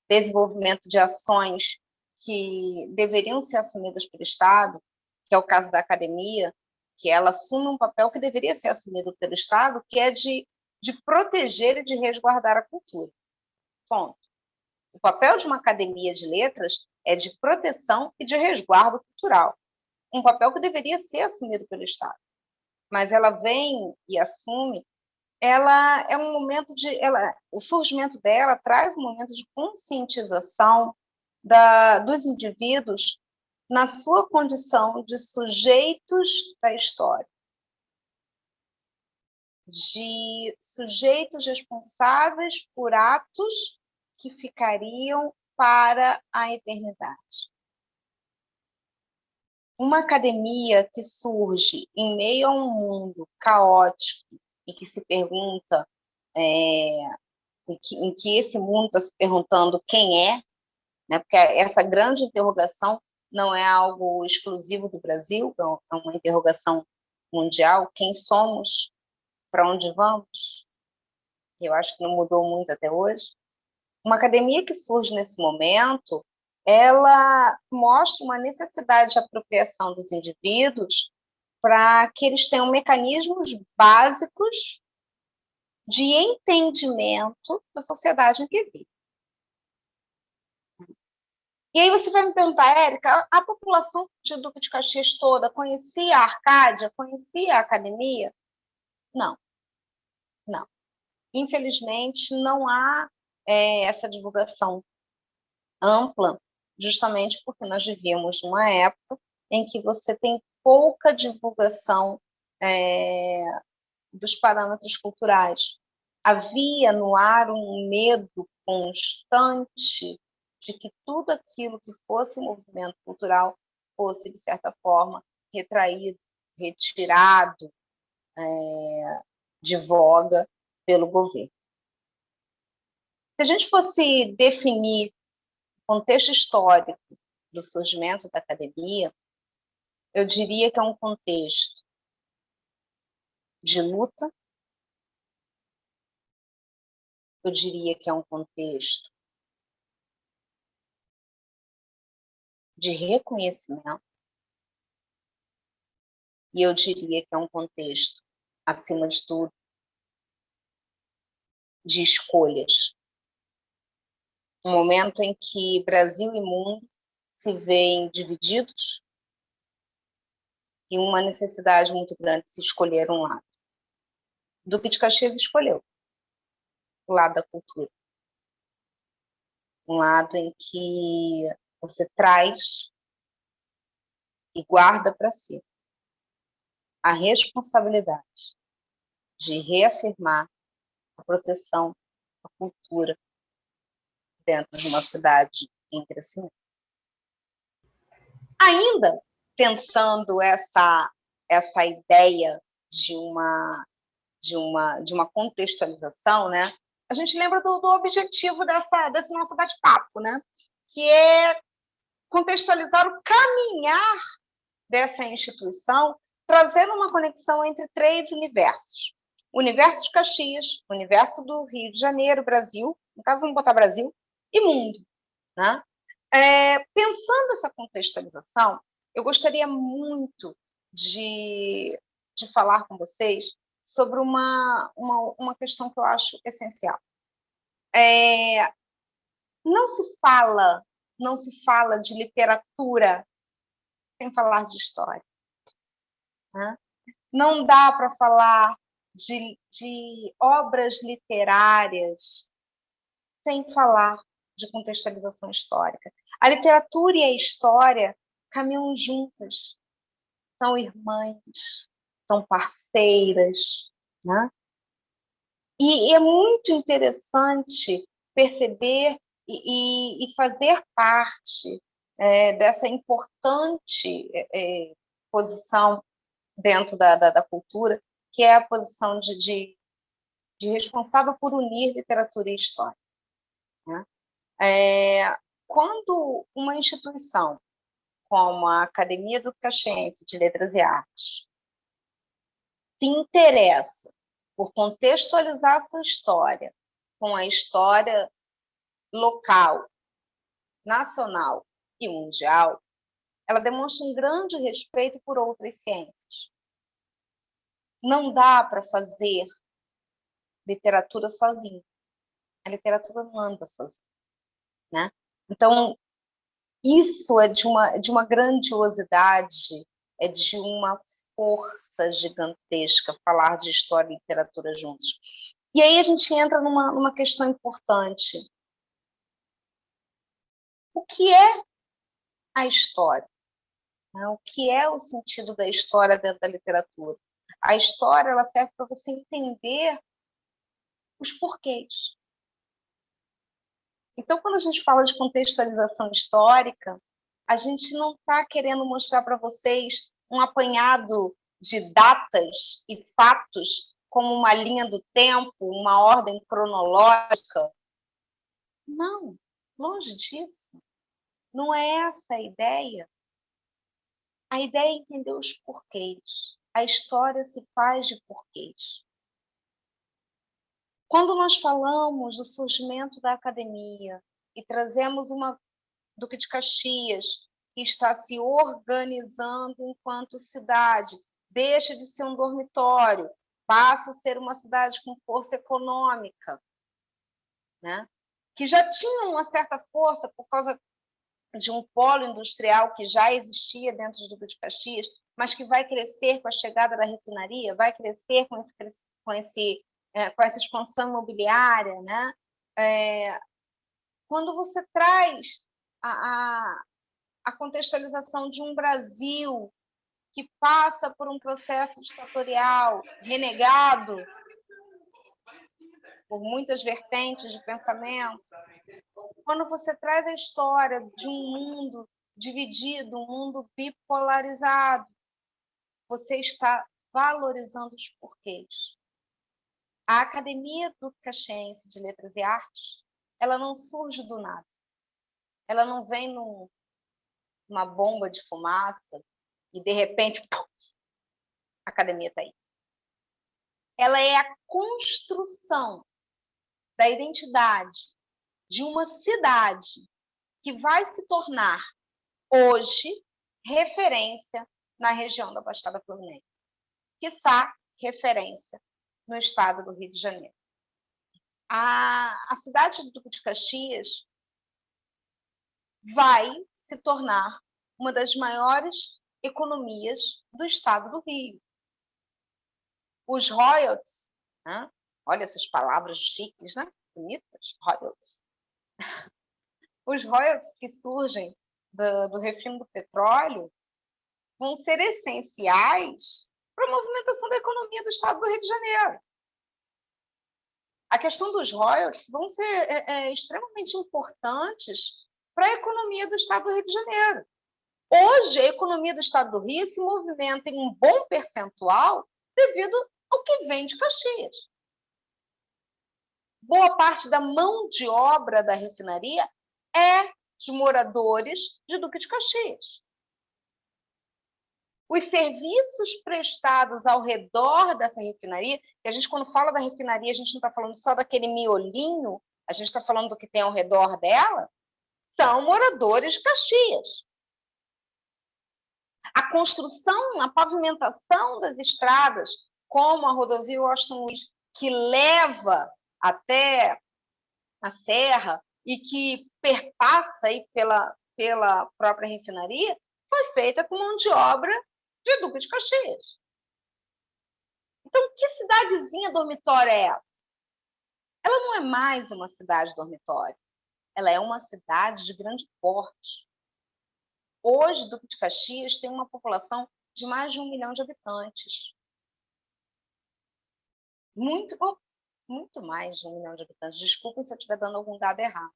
S2: desenvolvimento de ações que deveriam ser assumidas pelo Estado, que é o caso da academia, que ela assume um papel que deveria ser assumido pelo Estado, que é de proteger e de resguardar a cultura. Ponto. O papel de uma academia de letras é de proteção e de resguardo cultural. Um papel que deveria ser assumido pelo Estado. Mas ela vem e assume, ela é um momento o surgimento dela traz um momento de conscientização dos indivíduos na sua condição de sujeitos da história, de sujeitos responsáveis por atos que ficariam para a eternidade. Uma academia que surge em meio a um mundo caótico e que se pergunta, em que esse mundo está se perguntando quem é, né? Porque essa grande interrogação não é algo exclusivo do Brasil, é uma interrogação mundial. Quem somos? Para onde vamos? Eu acho que não mudou muito até hoje. Uma academia que surge nesse momento, ela mostra uma necessidade de apropriação dos indivíduos para que eles tenham mecanismos básicos de entendimento da sociedade em que vive. E aí você vai me perguntar, Érica, a população de Duque de Caxias toda conhecia a Arcádia, conhecia a academia? Não. Não. Infelizmente, não há essa divulgação ampla, justamente porque nós vivíamos numa época em que você tem pouca divulgação dos parâmetros culturais. Havia no ar um medo constante de que tudo aquilo que fosse movimento cultural fosse, de certa forma, retraído, retirado de voga pelo governo. Se a gente fosse definir o contexto histórico do surgimento da academia, eu diria que é um contexto de luta, eu diria que é um contexto de reconhecimento, e eu diria que é um contexto, acima de tudo, de escolhas. Um momento em que Brasil e mundo se veem divididos e uma necessidade muito grande de se escolher um lado. Duque de Caxias escolheu o lado da cultura. Um lado em que você traz e guarda para si a responsabilidade de reafirmar a proteção à cultura dentro de uma cidade em crescimento. Ainda pensando essa ideia de uma contextualização, né? A gente lembra do objetivo desse nosso bate-papo, né? Que é contextualizar o caminhar dessa instituição, trazendo uma conexão entre 3 universos. O universo de Caxias, o universo do Rio de Janeiro, Brasil, no caso vamos botar Brasil, e mundo. Né? Pensando essa contextualização, eu gostaria muito de falar com vocês sobre uma questão que eu acho essencial. Não se fala de literatura sem falar de história. Né? Não dá para falar de obras literárias sem falar de contextualização histórica. A literatura e a história caminham juntas, são irmãs, são parceiras, né? E é muito interessante perceber e fazer parte dessa importante posição dentro da cultura, que é a posição de responsável por unir literatura e história. Né? Quando uma instituição como a Academia Duque Caxiense de Letras e Artes se interessa por contextualizar sua história com a história local, nacional e mundial, ela demonstra um grande respeito por outras ciências. Não dá para fazer literatura sozinho. A literatura não anda sozinha. Né? Então, isso é de uma grandiosidade, é de uma força gigantesca falar de história e literatura juntos. E aí a gente entra numa questão importante. O que é a história? O que é o sentido da história dentro da literatura? A história ela serve para você entender os porquês. Então, quando a gente fala de contextualização histórica, a gente não está querendo mostrar para vocês um apanhado de datas e fatos como uma linha do tempo, uma ordem cronológica. Não, longe disso. Não é essa a ideia. A ideia é entender os porquês. A história se faz de porquês. Quando nós falamos do surgimento da academia e trazemos uma Duque de Caxias que está se organizando enquanto cidade, deixa de ser um dormitório, passa a ser uma cidade com força econômica, né? Que já tinha uma certa força por causa de um polo industrial que já existia dentro do Duque de Caxias, mas que vai crescer com a chegada da refinaria, vai crescer com essa expansão imobiliária, né? Quando você traz a contextualização de um Brasil que passa por um processo ditatorial renegado por muitas vertentes de pensamento, quando você traz a história de um mundo dividido, um mundo bipolarizado, você está valorizando os porquês. A Academia Duque Caxiense de Letras e Artes, ela não surge do nada. Ela não vem numa bomba de fumaça e, de repente, a academia está aí. Ela é a construção da identidade de uma cidade que vai se tornar, hoje, referência na região da Baixada Fluminense, quiçá referência no estado do Rio de Janeiro. A cidade do Duque de Caxias vai se tornar uma das maiores economias do estado do Rio. Os royalties né? Olha essas palavras chiques, né? Bonitas, royalties. Os royalties que surgem do refino do petróleo vão ser essenciais para a movimentação da economia do estado do Rio de Janeiro. A questão dos royalties vão ser extremamente importantes para a economia do estado do Rio de Janeiro. Hoje, a economia do estado do Rio se movimenta em um bom percentual devido ao que vem de Caxias. Boa parte da mão de obra da refinaria é de moradores de Duque de Caxias. Os serviços prestados ao redor dessa refinaria, que a gente, quando fala da refinaria, a gente não está falando só daquele miolinho, a gente está falando do que tem ao redor dela, são moradores de Caxias. A construção, a pavimentação das estradas, como a rodovia Washington Luiz, que leva até a serra e que perpassa aí pela própria refinaria, foi feita com mão de obra de Duque de Caxias. Então, que cidadezinha dormitória é essa? Ela não é mais uma cidade dormitório. Ela é uma cidade de grande porte. Hoje, Duque de Caxias tem uma população de mais de 1 milhão de habitantes. Muito mais de 1 milhão de habitantes. Desculpem se eu estiver dando algum dado errado.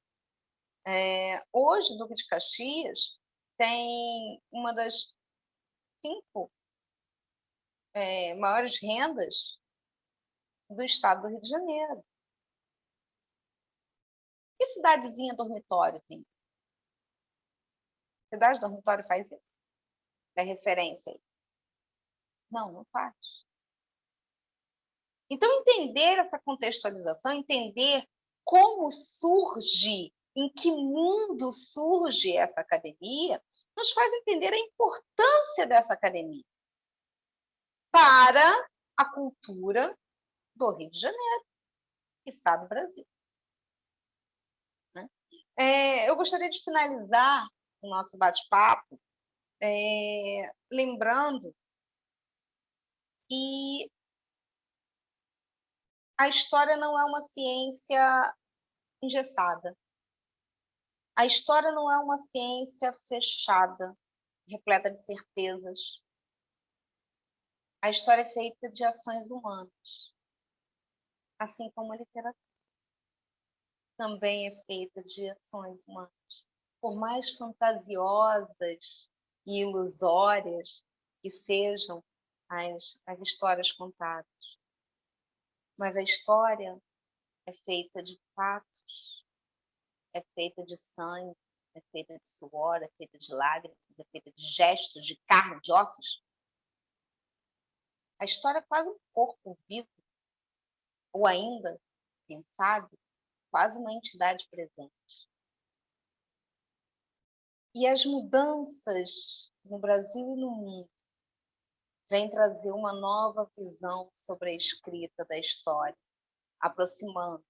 S2: Hoje, Duque de Caxias tem uma das 5 maiores rendas do estado do Rio de Janeiro. Que cidadezinha dormitório tem isso? Cidade dormitório faz isso? É referência aí? Não faz. Então, entender essa contextualização, entender como surge, em que mundo surge essa academia, nos faz entender a importância dessa academia para a cultura do Rio de Janeiro, quiçá do Brasil. Eu gostaria de finalizar o nosso bate-papo lembrando que a história não é uma ciência engessada. A história não é uma ciência fechada, repleta de certezas. A história é feita de ações humanas, assim como a literatura também é feita de ações humanas. Por mais fantasiosas e ilusórias que sejam as histórias contadas, mas a história é feita de fatos, é feita de sangue, é feita de suor, é feita de lágrimas, é feita de gestos, de carne, de ossos. A história é quase um corpo vivo, ou ainda, quem sabe, quase uma entidade presente. E as mudanças no Brasil e no mundo vêm trazer uma nova visão sobre a escrita da história, aproximando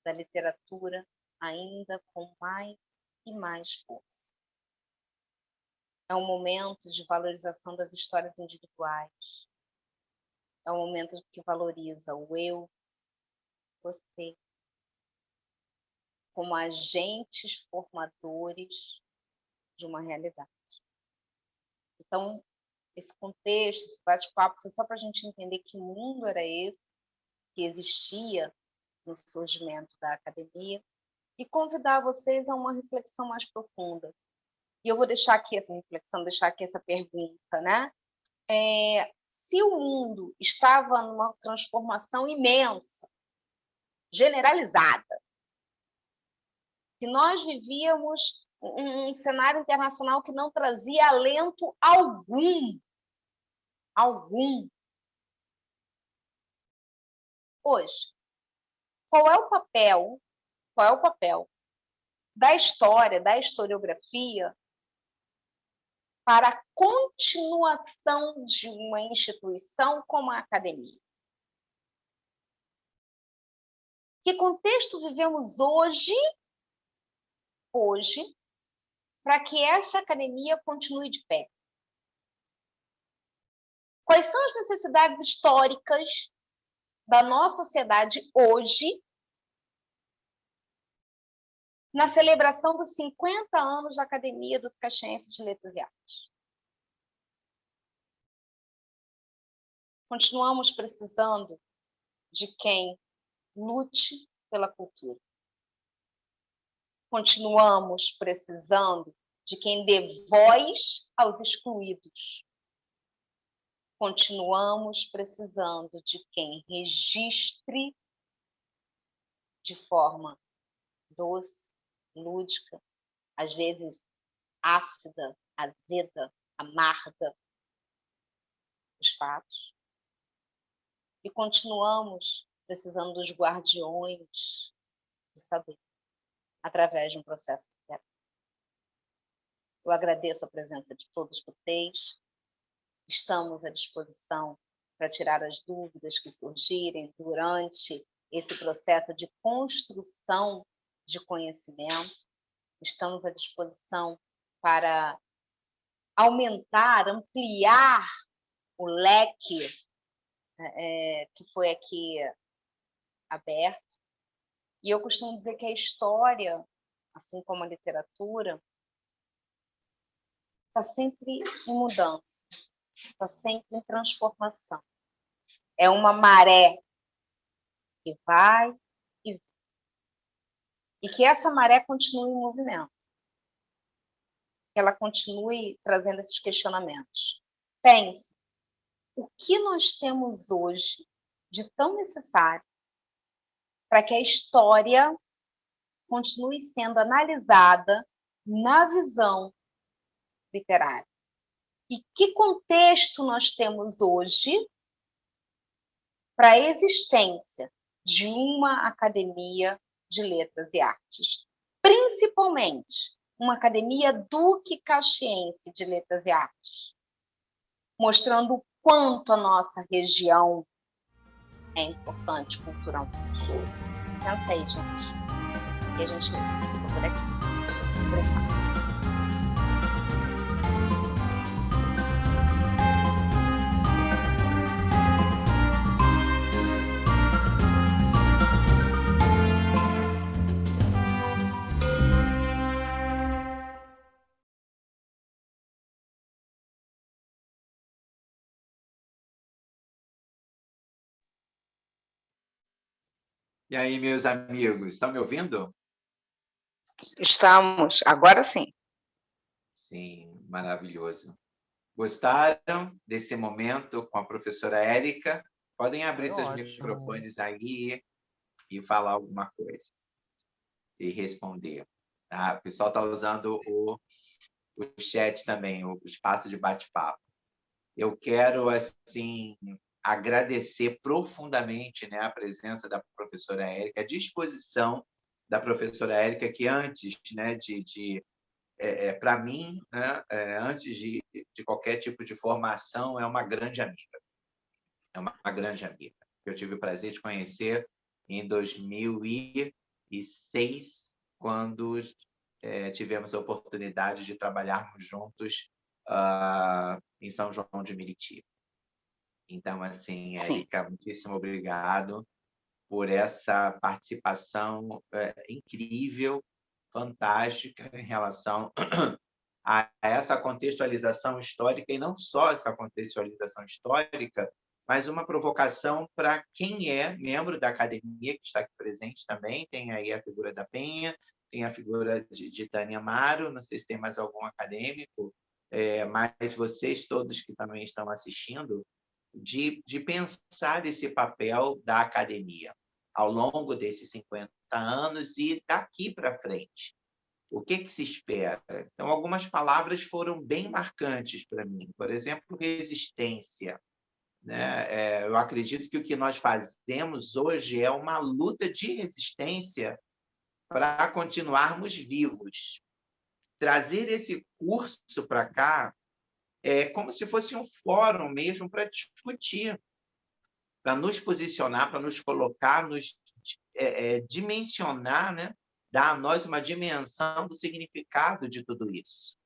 S2: da literatura ainda com mais e mais força. É um momento de valorização das histórias individuais. É um momento que valoriza o eu, você, como agentes formadores de uma realidade. Então, esse contexto, esse bate-papo, foi só para a gente entender que mundo era esse que existia no surgimento da academia e convidar vocês a uma reflexão mais profunda. E eu vou deixar aqui essa reflexão, deixar aqui essa pergunta, né? Se o mundo estava numa transformação imensa, generalizada, se nós vivíamos um cenário internacional que não trazia alento algum, hoje, qual é o papel da história, da historiografia, para a continuação de uma instituição como a academia? Que contexto vivemos hoje, para que essa academia continue de pé? Quais são as necessidades históricas da nossa sociedade hoje, na celebração dos 50 anos da Academia do Caxiense de Letras e Artes. Continuamos precisando de quem lute pela cultura. Continuamos precisando de quem dê voz aos excluídos. Continuamos precisando de quem registre de forma doce, lúdica, às vezes ácida, azeda, amarga, os fatos. E continuamos precisando dos guardiões do saber, através de um processo literário. Eu agradeço a presença de todos vocês. Estamos à disposição para tirar as dúvidas que surgirem durante esse processo de construção de conhecimento. Estamos à disposição para aumentar, ampliar o leque que foi aqui aberto. E eu costumo dizer que a história, assim como a literatura, está sempre em mudança, está sempre em transformação. É uma maré que vai e vem. E que essa maré continue em movimento. Que ela continue trazendo esses questionamentos. Pense, o que nós temos hoje de tão necessário para que a história continue sendo analisada na visão literária? E que contexto nós temos hoje para a existência de uma academia de letras e artes? Principalmente uma academia Duque Caxiense de Letras e Artes, mostrando o quanto a nossa região é importante culturalmente. Pensa aí, gente. E a gente fica por aqui. Por enquanto.
S1: E aí, meus amigos, estão me ouvindo?
S2: Estamos, agora sim.
S1: Sim, maravilhoso. Gostaram desse momento com a professora Érica? Podem abrir seus microfones aí e falar alguma coisa. E responder. O pessoal está usando o chat também, o espaço de bate-papo. Eu quero, assim, agradecer profundamente, né, a presença da professora Érica, a disposição da professora Érica, que antes, né, para mim, né, antes de qualquer tipo de formação, é uma grande amiga. É uma grande amiga. Eu tive o prazer de conhecer em 2006, quando tivemos a oportunidade de trabalharmos juntos em São João de Meriti. Então, assim, Érica, muitíssimo obrigado por essa participação incrível, fantástica em relação a essa contextualização histórica, e não só essa contextualização histórica, mas uma provocação para quem é membro da academia, que está aqui presente também. Tem aí a figura da Penha, tem a figura de Tânia Amaro, não sei se tem mais algum acadêmico, mas vocês todos que também estão assistindo, de pensar esse papel da academia ao longo desses 50 anos e daqui para frente. O que se espera? Então, algumas palavras foram bem marcantes para mim. Por exemplo, resistência. Né? Eu acredito que o que nós fazemos hoje é uma luta de resistência para continuarmos vivos. Trazer esse curso para cá é como se fosse um fórum mesmo para discutir, para nos posicionar, para nos colocar, nos dimensionar, né? Dar a nós uma dimensão do significado de tudo isso.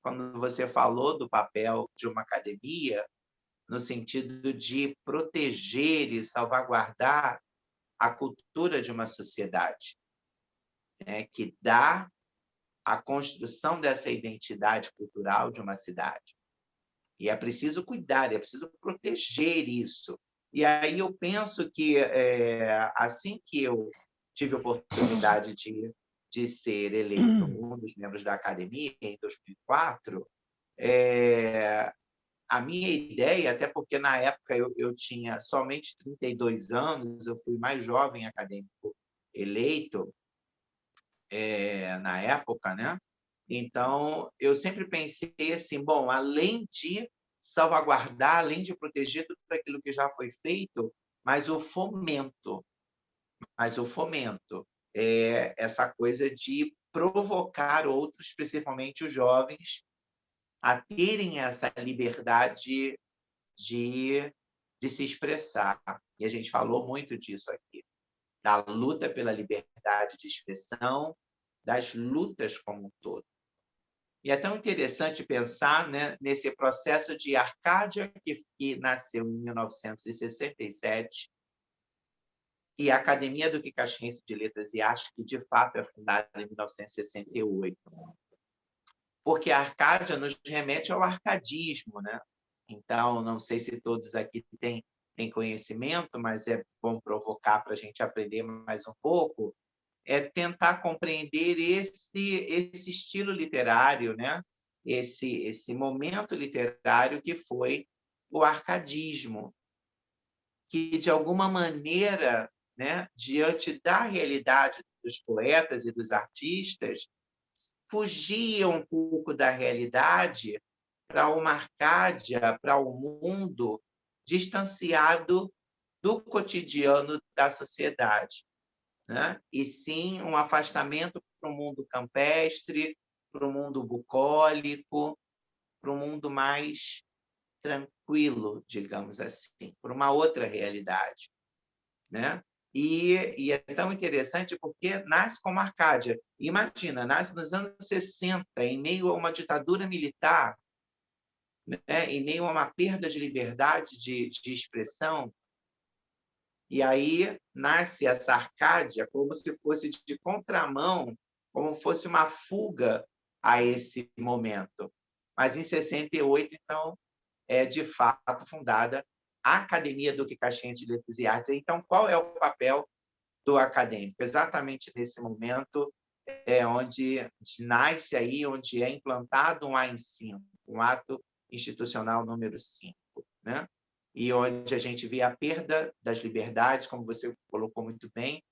S1: Quando você falou do papel de uma academia, no sentido de proteger e salvaguardar a cultura de uma sociedade, né, que dá a construção dessa identidade cultural de uma cidade. E é preciso cuidar, é preciso proteger isso. E aí eu penso que, assim que eu tive a oportunidade de ser eleito um dos membros da academia, em 2004, a minha ideia, até porque na época eu tinha somente 32 anos, eu fui mais jovem acadêmico eleito na época, né? Então, eu sempre pensei assim, bom, além de salvaguardar, além de proteger tudo aquilo que já foi feito, mas o fomento, essa coisa de provocar outros, principalmente os jovens, a terem essa liberdade de se expressar. E a gente falou muito disso aqui, da luta pela liberdade de expressão, das lutas como um todo. E é tão interessante pensar, né, nesse processo de Arcádia, que nasceu em 1967, e a Academia Duque Caxiense de Letras e Artes, que de fato é fundada em 1968. Porque a Arcádia nos remete ao arcadismo, né? Então, não sei se todos aqui têm conhecimento, mas é bom provocar para a gente aprender mais um pouco, é tentar compreender esse estilo literário, né? Esse momento literário que foi o arcadismo, que, de alguma maneira, né, diante da realidade dos poetas e dos artistas, fugia um pouco da realidade para uma Arcádia, para um mundo distanciado do cotidiano da sociedade, né? E sim um afastamento para o mundo campestre, para o mundo bucólico, para um mundo mais tranquilo, digamos assim, para uma outra realidade, né? E é tão interessante porque nasce como Arcádia. Imagina, nasce nos anos 60, em meio a uma ditadura militar, né? Em meio a uma perda de liberdade de expressão. E aí nasce essa Arcádia como se fosse de contramão, como fosse uma fuga a esse momento. Mas em 68, então, é de fato fundada a Academia Duque Caxiense de Letras e Artes. Então, qual é o papel do acadêmico? Exatamente nesse momento onde nasce aí, onde é implantado um AI-5, um ato institucional número 5, né? E onde a gente vê a perda das liberdades, como você colocou muito bem,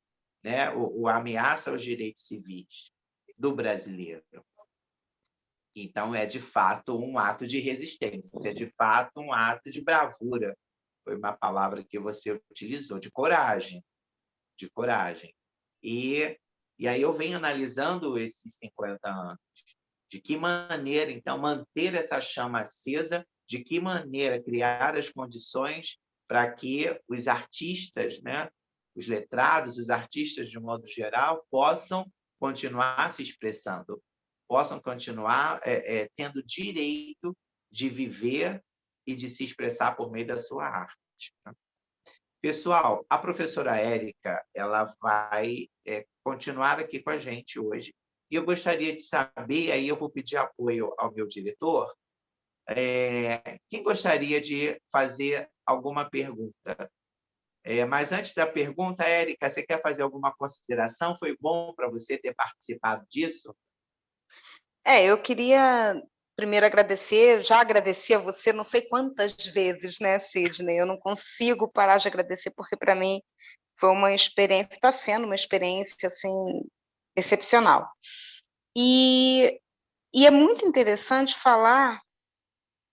S1: né? A ameaça aos direitos civis do brasileiro. Então, é de fato um ato de resistência, é de fato um ato de bravura. Foi uma palavra que você utilizou, de coragem. De coragem. E aí eu venho analisando esses 50 anos. De que maneira, então, manter essa chama acesa, de que maneira criar as condições para que os artistas, né, os letrados, os artistas, de um modo geral, possam continuar se expressando, possam continuar tendo direito de viver e de se expressar por meio da sua arte. Pessoal, a professora Érica, ela vai continuar aqui com a gente hoje. E eu gostaria de saber, aí eu vou pedir apoio ao meu diretor, quem gostaria de fazer alguma pergunta? Mas antes da pergunta, Érica, você quer fazer alguma consideração? Foi bom para você ter participado disso?
S2: Eu queria primeiro agradecer, já agradeci a você não sei quantas vezes, né, Sidney? Eu não consigo parar de agradecer, porque para mim foi uma experiência, está sendo uma experiência assim, excepcional. E é muito interessante falar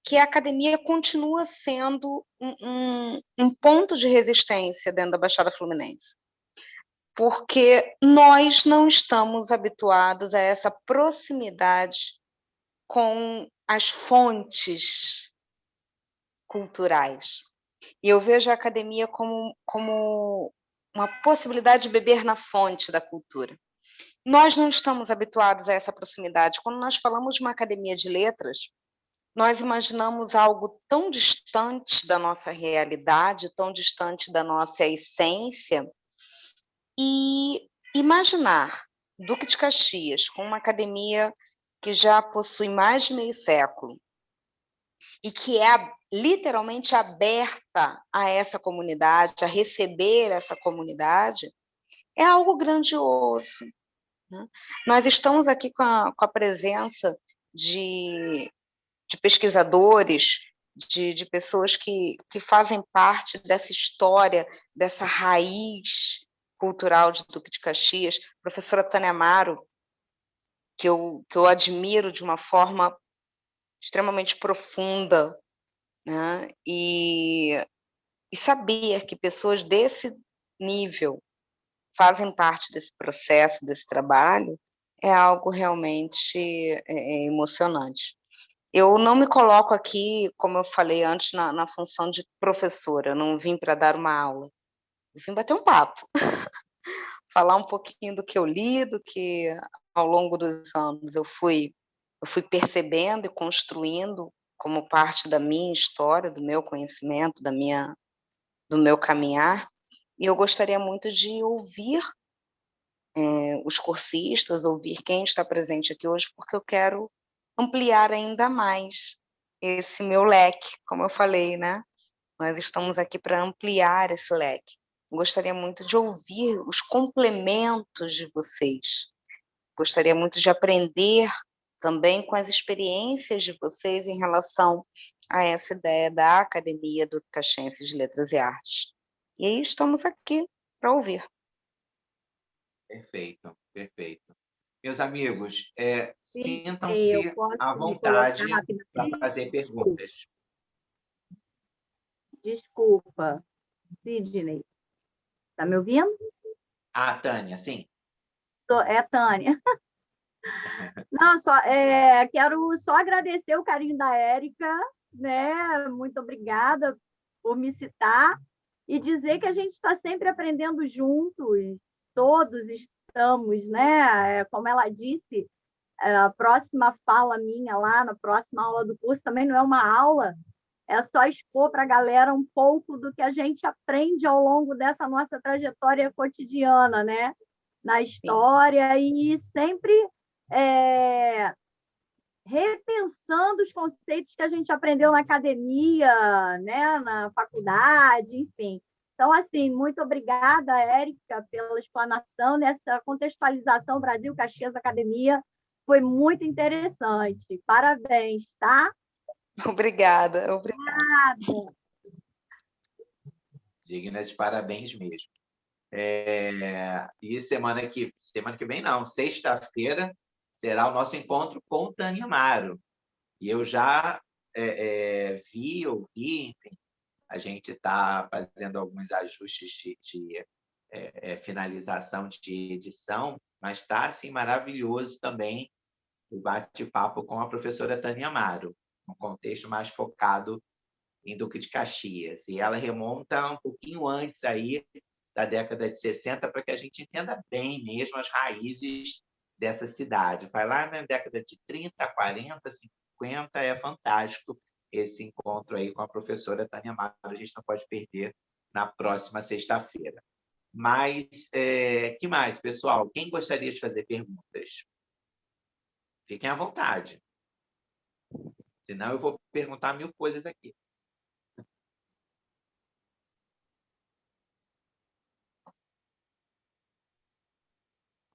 S2: que a academia continua sendo um ponto de resistência dentro da Baixada Fluminense, porque nós não estamos habituados a essa proximidade com as fontes culturais. E eu vejo a academia como uma possibilidade de beber na fonte da cultura. Nós não estamos habituados a essa proximidade. Quando nós falamos de uma academia de letras, nós imaginamos algo tão distante da nossa realidade, tão distante da nossa essência, e imaginar Duque de Caxias com uma academia que já possui mais de meio século e que é literalmente aberta a essa comunidade, a receber essa comunidade, é algo grandioso, né? Nós estamos aqui com a presença de pesquisadores, de pessoas que fazem parte dessa história, dessa raiz cultural de Duque de Caxias, professora Tânia Amaro, que eu admiro de uma forma extremamente profunda, né? E saber que pessoas desse nível fazem parte desse processo, desse trabalho, é algo realmente emocionante. Eu não me coloco aqui, como eu falei antes, na função de professora, eu não vim para dar uma aula, eu vim bater um papo, falar um pouquinho do que eu li, do que ao longo dos anos eu fui percebendo e construindo como parte da minha história, do meu conhecimento, do meu caminhar, e eu gostaria muito de ouvir os cursistas, ouvir quem está presente aqui hoje, porque eu quero ampliar ainda mais esse meu leque, como eu falei, né? Nós estamos aqui para ampliar esse leque. Eu gostaria muito de ouvir os complementos de vocês. Gostaria muito de aprender também com as experiências de vocês em relação a essa ideia da Academia do Caxiense de Letras e Artes. E aí estamos aqui para ouvir.
S1: Perfeito, perfeito. Meus amigos,
S4: Sim, eu
S1: sintam-se
S4: posso
S1: à
S4: me colocar
S1: vontade para
S4: rapidamente?
S1: fazer perguntas.
S4: Desculpa, Sidney. Está me ouvindo?
S1: Ah, Tânia, sim.
S4: É Tânia. Não, quero só agradecer o carinho da Érica, né? Muito obrigada por me citar e dizer que a gente está sempre aprendendo juntos, todos estamos, né? Como ela disse, a próxima fala minha lá, na próxima aula do curso, também não é uma aula, é só expor para a galera um pouco do que a gente aprende ao longo dessa nossa trajetória cotidiana, né? Na história, e sempre repensando os conceitos que a gente aprendeu na academia, né? Na faculdade, enfim. Então, assim, muito obrigada, Érica, pela explanação nessa contextualização Brasil Caxias Academia. Foi muito interessante. Parabéns, tá?
S2: Obrigada.
S1: Digna de parabéns mesmo. E semana que vem, não, sexta-feira, será o nosso encontro com Tânia Amaro. E eu já ouvi, enfim, a gente está fazendo alguns ajustes de finalização de edição, mas está assim, maravilhoso também o bate-papo com a professora Tânia Amaro, num contexto mais focado em Duque de Caxias. E ela remonta um pouquinho antes aí da década de 60, para que a gente entenda bem mesmo as raízes dessa cidade. Vai lá na década de 30, 40, 50, é fantástico esse encontro aí com a professora Tânia Amaro. A gente não pode perder na próxima sexta-feira. Mas, que mais, pessoal? Quem gostaria de fazer perguntas? Fiquem à vontade. Senão eu vou perguntar 1000 coisas aqui.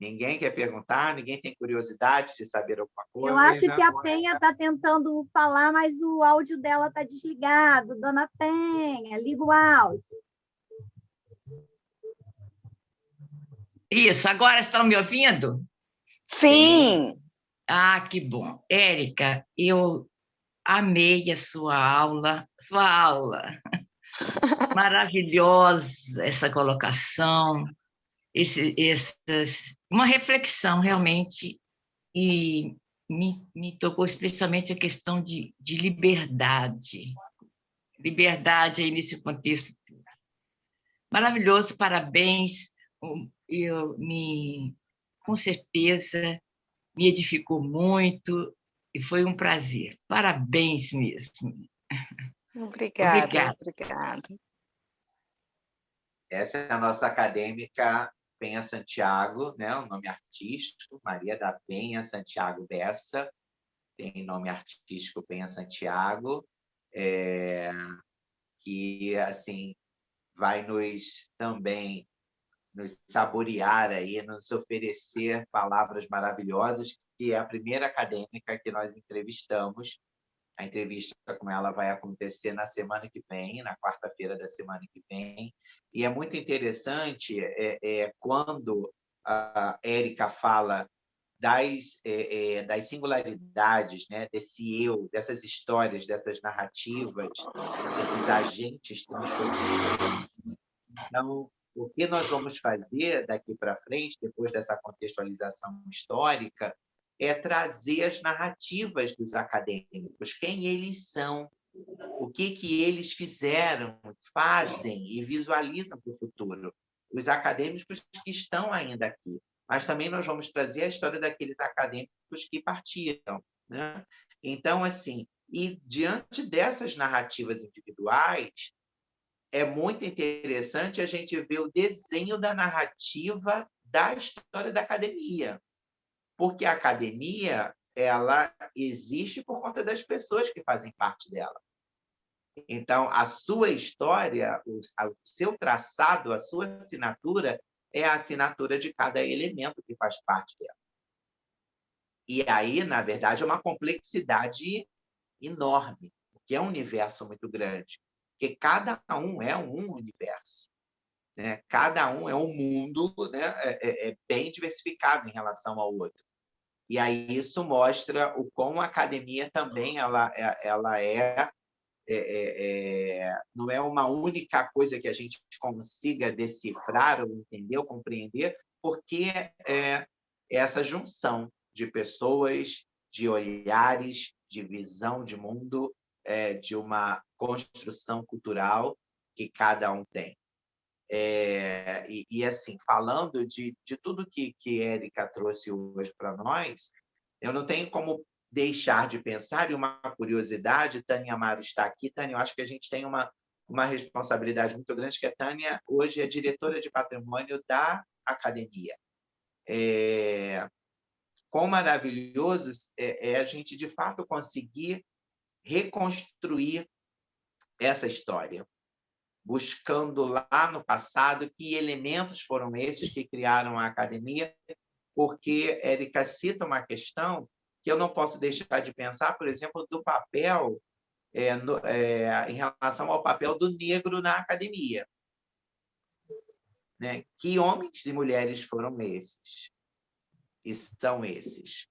S1: Ninguém quer perguntar? Ninguém tem curiosidade de saber alguma coisa?
S4: Eu acho que a Penha está tentando falar, mas o áudio dela está desligado. Dona Penha, liga o áudio.
S5: Isso, agora estão me ouvindo?
S2: Sim!
S5: Ah, que bom. Érica, eu amei a sua aula. Maravilhosa essa colocação, uma reflexão realmente, e me tocou especialmente a questão de liberdade. Liberdade aí nesse contexto. Maravilhoso, parabéns. Com certeza me edificou muito, e foi um prazer. Parabéns mesmo.
S2: Obrigada,
S5: Obrigada.
S2: obrigada.
S1: Essa é a nossa acadêmica Penha Santiago, né? O nome artístico, Maria da Penha Santiago Bessa, tem nome artístico Penha Santiago, que assim vai nos também nos saborear aí, nos oferecer palavras maravilhosas, que é a primeira acadêmica que nós entrevistamos. A entrevista com ela vai acontecer na semana que vem, na quarta-feira da semana que vem. E é muito interessante quando a Érica fala das singularidades, né, desse eu, dessas histórias, dessas narrativas, desses agentes transformadores. Então, o que nós vamos fazer daqui para frente, depois dessa contextualização histórica, é trazer as narrativas dos acadêmicos, quem eles são, o que eles fizeram, fazem e visualizam para o futuro. Os acadêmicos que estão ainda aqui, mas também nós vamos trazer a história daqueles acadêmicos que partiram, né? Então, assim, e diante dessas narrativas individuais, é muito interessante a gente ver o desenho da narrativa da história da academia, porque a academia ela existe por conta das pessoas que fazem parte dela. Então, a sua história, o seu traçado, a sua assinatura é a assinatura de cada elemento que faz parte dela. E aí, na verdade, é uma complexidade enorme, porque é um universo muito grande, porque cada um é um universo, né? Cada um é um mundo, né? Bem diversificado em relação ao outro. E aí isso mostra o como a academia também ela não é uma única coisa que a gente consiga decifrar ou entender ou compreender, porque é essa junção de pessoas, de olhares, de visão de mundo, de uma construção cultural que cada um tem. Assim, falando de tudo que Érica trouxe hoje para nós, eu não tenho como deixar de pensar, e uma curiosidade, Tânia Amaro está aqui. Tânia, eu acho que a gente tem uma responsabilidade muito grande, que a Tânia hoje é diretora de patrimônio da academia. Quão maravilhoso é a gente, de fato, conseguir reconstruir essa história, buscando lá no passado que elementos foram esses que criaram a academia, porque Érica cita uma questão que eu não posso deixar de pensar, por exemplo, do papel, em relação ao papel do negro na academia, né? Que homens e mulheres foram esses? E são esses?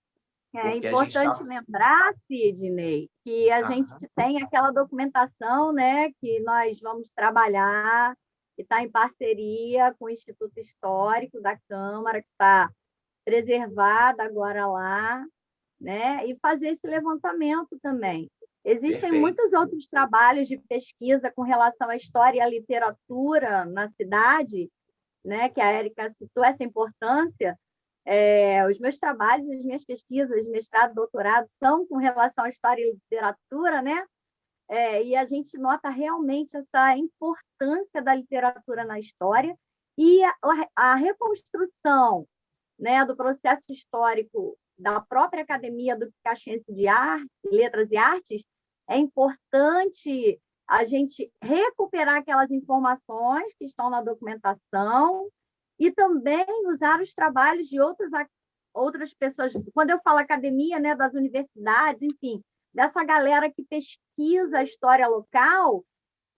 S4: É importante lembrar, Sidney, que a gente tem aquela documentação, né, que nós vamos trabalhar, que está em parceria com o Instituto Histórico da Câmara, que está preservada agora lá, né, e fazer esse levantamento também. Existem
S1: Perfeito.
S4: Muitos outros trabalhos de pesquisa com relação à história e à literatura na cidade, né, que a Érica citou essa importância. Os meus trabalhos, as minhas pesquisas, mestrado, doutorado, são com relação à história e literatura, né? E a gente nota realmente essa importância da literatura na história e a reconstrução, né, do processo histórico da própria Academia do Caxiense de Letras e Artes. É importante a gente recuperar aquelas informações que estão na documentação e também usar os trabalhos de outras pessoas. Quando eu falo academia, né, das universidades, enfim, dessa galera que pesquisa a história local,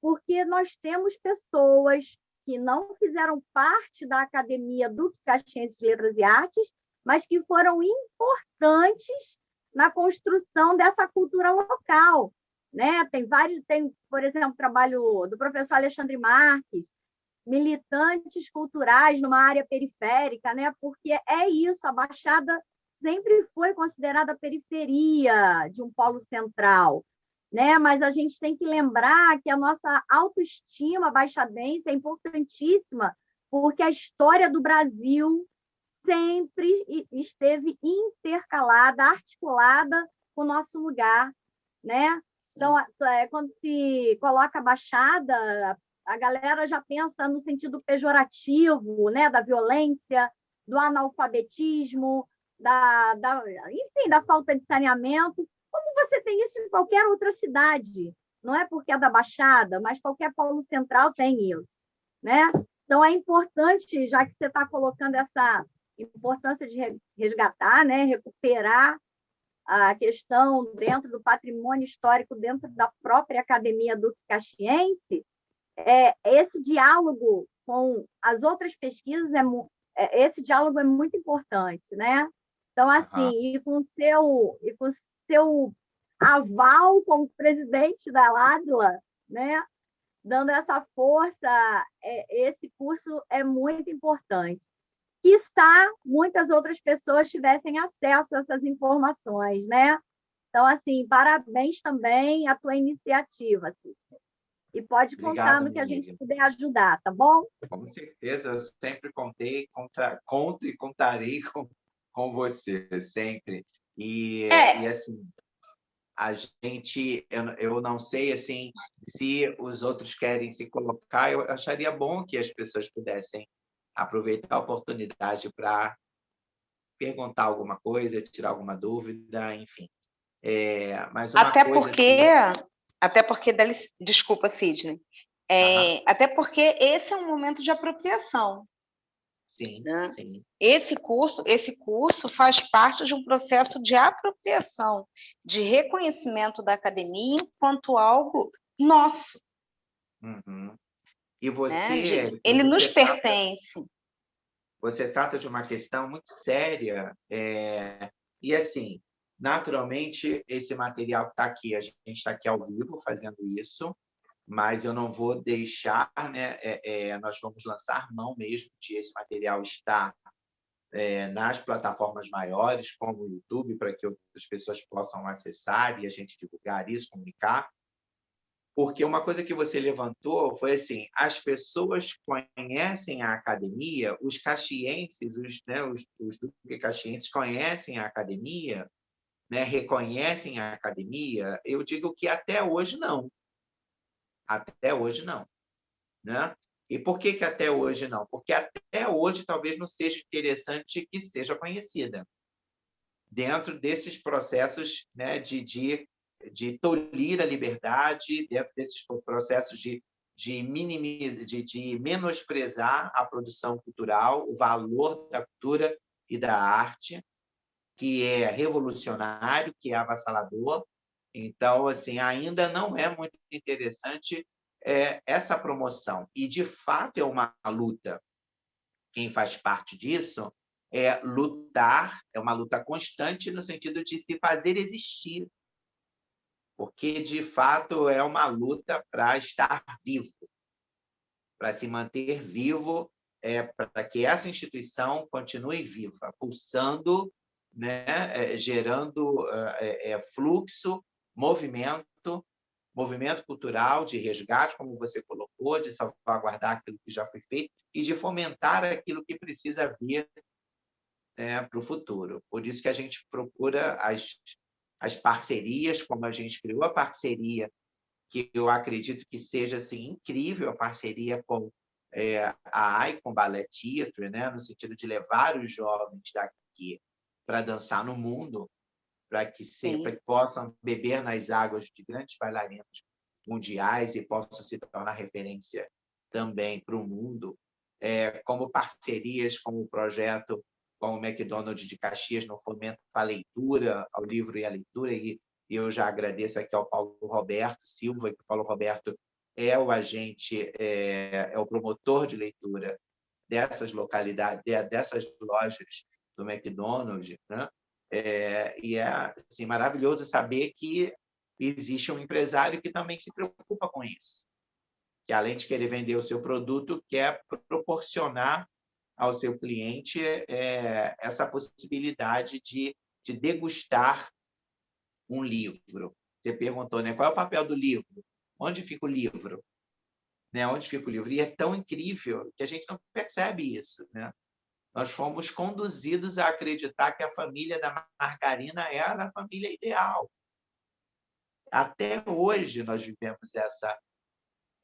S4: porque nós temos pessoas que não fizeram parte da Academia do Caxiense de Letras e Artes, mas que foram importantes na construção dessa cultura local, né? Tem, por exemplo, o trabalho do professor Alexandre Marques, militantes culturais numa área periférica, né? Porque é isso, a Baixada sempre foi considerada periferia de um polo central, né? Mas a gente tem que lembrar que a nossa autoestima baixadense é importantíssima, porque a história do Brasil sempre esteve intercalada, articulada com o nosso lugar, né? Então, quando se coloca a Baixada, a galera já pensa no sentido pejorativo, né? Da violência, do analfabetismo, enfim, da falta de saneamento, como você tem isso em qualquer outra cidade. Não é porque é da Baixada, mas qualquer polo central tem isso, né? Então, é importante, já que você está colocando essa importância de resgatar, né? Recuperar a questão dentro do patrimônio histórico, dentro da própria Academia Duque Caxiense, esse diálogo com as outras pesquisas, esse diálogo é muito importante, né? Então, assim, e com o seu aval como presidente da LADLA, né? Dando essa força, esse curso é muito importante. Quiçá muitas outras pessoas tivessem acesso a essas informações, né? Então, assim, parabéns também à tua iniciativa, Cícero. E pode contar
S1: Obrigado,
S4: no que a gente
S1: Miriam.
S4: puder ajudar, tá bom?
S1: Com certeza, eu sempre contei, conto e contarei com você, sempre. E assim, eu não sei assim se os outros querem se colocar, eu acharia bom que as pessoas pudessem aproveitar a oportunidade para perguntar alguma coisa, tirar alguma dúvida, enfim. Mas uma
S2: Até
S1: coisa
S2: porque,
S1: assim...
S2: desculpa, Sidney,
S1: Aham,
S2: até porque esse é um momento de apropriação,
S1: sim,
S2: né?
S1: sim.
S2: Esse curso faz parte de um processo de apropriação, de reconhecimento da academia enquanto algo nosso,
S1: Uhum. E
S2: né?
S1: você, Érica,
S2: Ele nos pertence.
S1: você trata de uma questão muito séria, e assim, naturalmente, esse material que está aqui, a gente está aqui ao vivo fazendo isso, mas eu não vou deixar, né? Nós vamos lançar mão mesmo de esse material estar nas plataformas maiores, como o YouTube, para que outras pessoas possam acessar e a gente divulgar isso, comunicar. Porque uma coisa que você levantou foi assim: as pessoas conhecem a academia, os caxienses, os Duque caxienses conhecem a academia, né, reconhecem a academia. Eu digo que até hoje não. Até hoje não. Né? E por que até hoje não? Porque até hoje talvez não seja interessante que seja conhecida dentro desses processos, né, de tolir a liberdade, dentro desses processos de menosprezar a produção cultural, o valor da cultura e da arte, que é revolucionário, que é avassalador. Então, assim, ainda não é muito interessante essa promoção. E, de fato, é uma luta. Quem faz parte disso lutar, é uma luta constante no sentido de se fazer existir, porque, de fato, é uma luta para estar vivo, para se manter vivo, para que essa instituição continue viva, pulsando, né, gerando fluxo, movimento cultural de resgate, como você colocou, de salvaguardar aquilo que já foi feito e de fomentar aquilo que precisa vir para o futuro. Por isso que a gente procura as parcerias, como a gente criou a parceria, que eu acredito que seja assim, incrível, a parceria com a Icon Ballet Theatre, né, no sentido de levar os jovens daqui para dançar no mundo, para que possam beber nas águas de grandes bailarinos mundiais e possam se tornar referência também para o mundo, como parcerias com o projeto com o McDonald's de Caxias no fomento à leitura, ao livro e à leitura, e eu já agradeço aqui ao Paulo Roberto Silva, que o Paulo Roberto é o agente, é o promotor de leitura dessas localidades, dessas lojas do McDonald's, né? E é assim, maravilhoso saber que existe um empresário que também se preocupa com isso, que além de querer vender o seu produto, quer proporcionar ao seu cliente essa possibilidade de degustar um livro. Você perguntou, né, qual é o papel do livro? Onde fica o livro? Né? Onde fica o livro? E é tão incrível que a gente não percebe isso, né? nós fomos conduzidos a acreditar que a família da margarina era a família ideal. Até hoje nós vivemos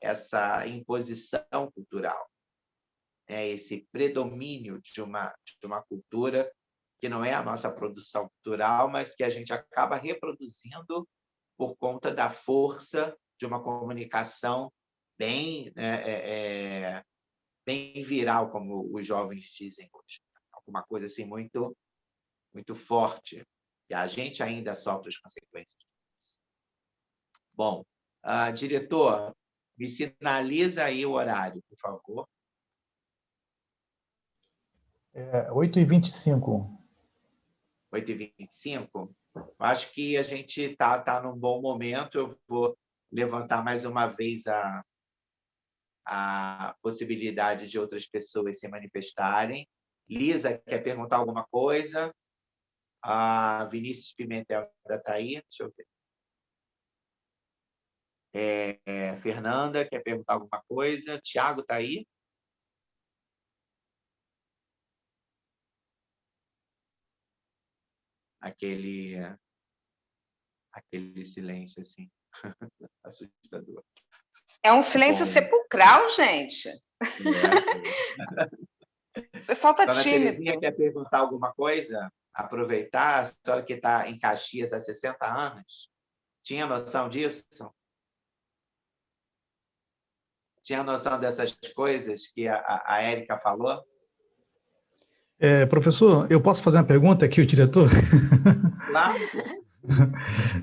S1: essa imposição cultural, né? Esse predomínio de uma cultura que não é a nossa produção cultural, mas que a gente acaba reproduzindo por conta da força de uma comunicação bem, bem viral, como os jovens dizem hoje. Alguma coisa assim muito, muito forte. E a gente ainda sofre as consequências disso. Bom, diretor, me sinaliza aí o horário, por favor.
S6: 8h25.
S1: 8h25? Acho que a gente está num bom momento. Eu vou levantar mais uma vez a possibilidade de outras pessoas se manifestarem. Lisa, quer perguntar alguma coisa? A Vinícius Pimentel ainda está aí? Deixa eu ver. Fernanda, quer perguntar alguma coisa? Tiago está aí? Aquele silêncio assim, assustador.
S2: É um silêncio
S1: Bom,
S2: sepulcral, gente. O pessoal está
S1: Dona
S2: tímido.
S1: Terezinha quer perguntar alguma coisa? Aproveitar, a senhora que está em Caxias há 60 anos, tinha noção disso? Tinha noção dessas coisas que a Érica falou?
S6: Professor, eu posso fazer uma pergunta aqui, o diretor?
S1: Claro.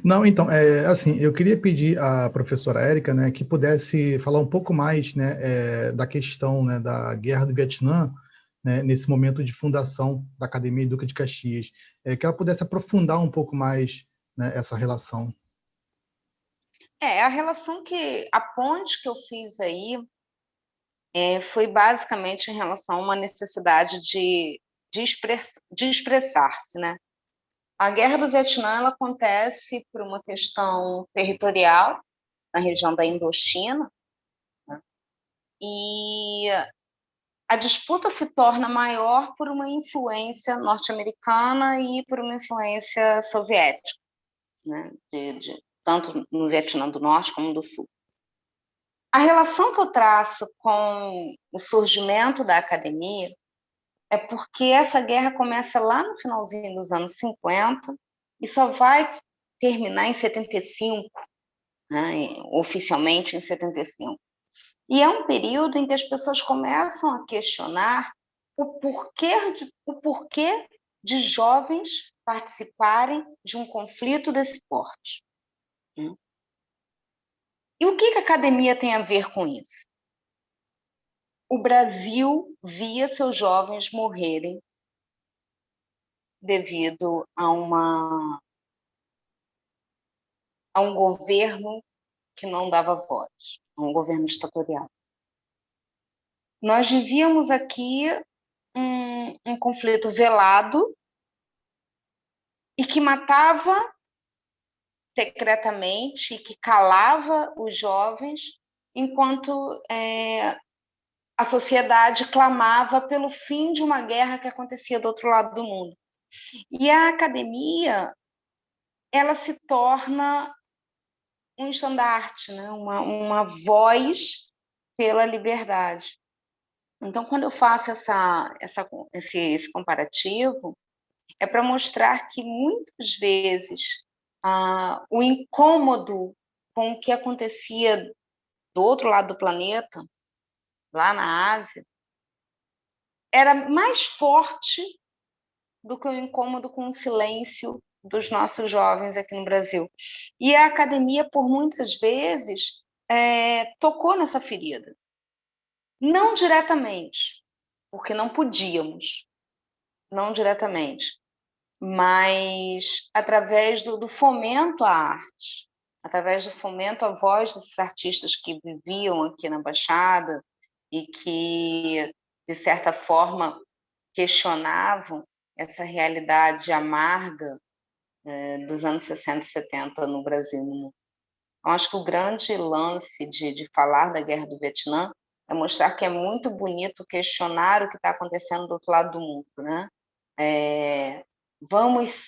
S6: Não, então, assim, eu queria pedir à professora Érica, né, que pudesse falar um pouco mais, né, da questão, né, da Guerra do Vietnã, né, nesse momento de fundação da Academia Educa de Caxias, que ela pudesse aprofundar um pouco mais, né, essa relação.
S2: A ponte que eu fiz aí foi basicamente em relação a uma necessidade de expressar-se, né? A Guerra do Vietnã ela acontece por uma questão territorial na região da Indochina, né? E a disputa se torna maior por uma influência norte-americana e por uma influência soviética, né? Tanto no Vietnã do Norte como do Sul. A relação que eu traço com o surgimento da academia é porque essa guerra começa lá no finalzinho dos anos 50 e só vai terminar em 75, né, oficialmente em 75. E é um período em que as pessoas começam a questionar o porquê de jovens participarem de um conflito desse porte. E o que a academia tem a ver com isso? O Brasil via seus jovens morrerem devido a um governo que não dava voz, a um governo ditatorial. Nós vivíamos aqui um conflito velado e que matava secretamente e que calava os jovens, enquanto a sociedade clamava pelo fim de uma guerra que acontecia do outro lado do mundo. E a academia, ela se torna um estandarte, né? uma voz pela liberdade. Então, quando eu faço esse comparativo, é para mostrar que, muitas vezes, o incômodo com o que acontecia do outro lado do planeta, lá na Ásia, era mais forte do que o incômodo com o silêncio dos nossos jovens aqui no Brasil. E a academia, por muitas vezes, tocou nessa ferida. Não diretamente, porque não podíamos, não diretamente, mas através do fomento à arte, através do fomento à voz desses artistas que viviam aqui na Baixada e que, de certa forma, questionavam essa realidade amarga dos anos 60 e 70 no Brasil. Eu acho que o grande lance de falar da Guerra do Vietnã é mostrar que é muito bonito questionar o que está acontecendo do outro lado do mundo, né? Vamos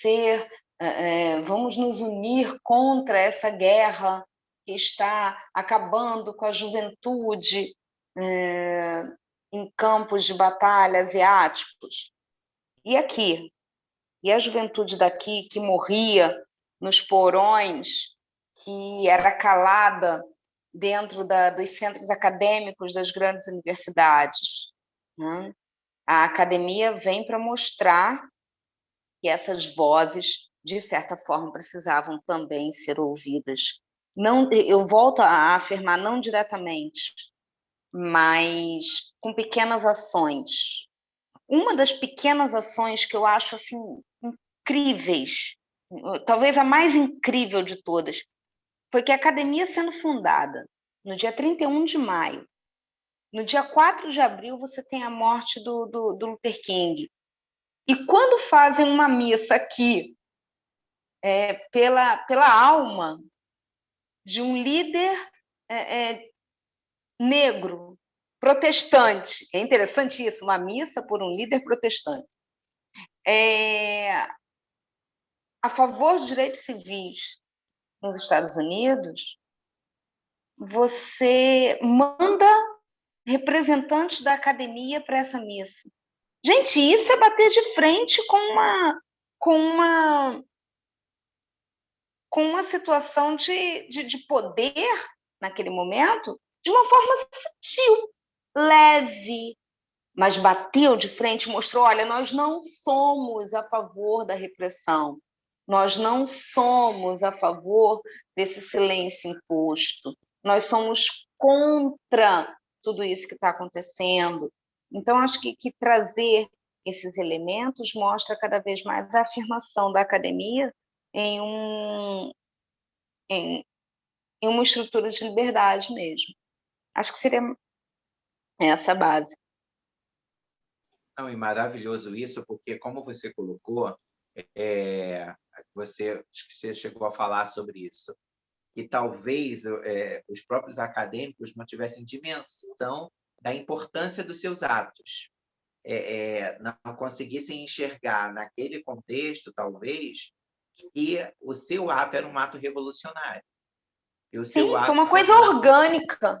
S2: nos unir contra essa guerra que está acabando com a juventude em campos de batalha asiáticos. E aqui? E a juventude daqui que morria nos porões, que era calada dentro dos centros acadêmicos das grandes universidades, né? A academia vem para mostrar que essas vozes, de certa forma, precisavam também ser ouvidas. Não, eu volto a afirmar, não diretamente, mas com pequenas ações. Uma das pequenas ações que eu acho assim incríveis, talvez a mais incrível de todas, foi que a academia sendo fundada no dia 31 de maio, no dia 4 de abril você tem a morte do Luther King. E quando fazem uma missa aqui pela alma de um líder negro, protestante, é interessante isso, uma missa por um líder protestante, a favor dos direitos civis nos Estados Unidos, você manda representantes da academia para essa missa. Gente, isso é bater de frente com uma situação de poder naquele momento, de uma forma sutil, leve, mas bateu de frente, mostrou, olha, nós não somos a favor da repressão, nós não somos a favor desse silêncio imposto, nós somos contra tudo isso que está acontecendo. Então, acho que trazer esses elementos mostra cada vez mais a afirmação da academia em uma estrutura de liberdade mesmo. Acho que seria essa a base.
S1: Não, e maravilhoso isso, porque, como você colocou, você chegou a falar sobre isso, que talvez os próprios acadêmicos não tivessem dimensão da importância dos seus atos, não conseguissem enxergar naquele contexto, talvez, que o seu ato era um ato revolucionário. E o seu
S2: Sim,
S1: ato
S2: foi uma coisa orgânica.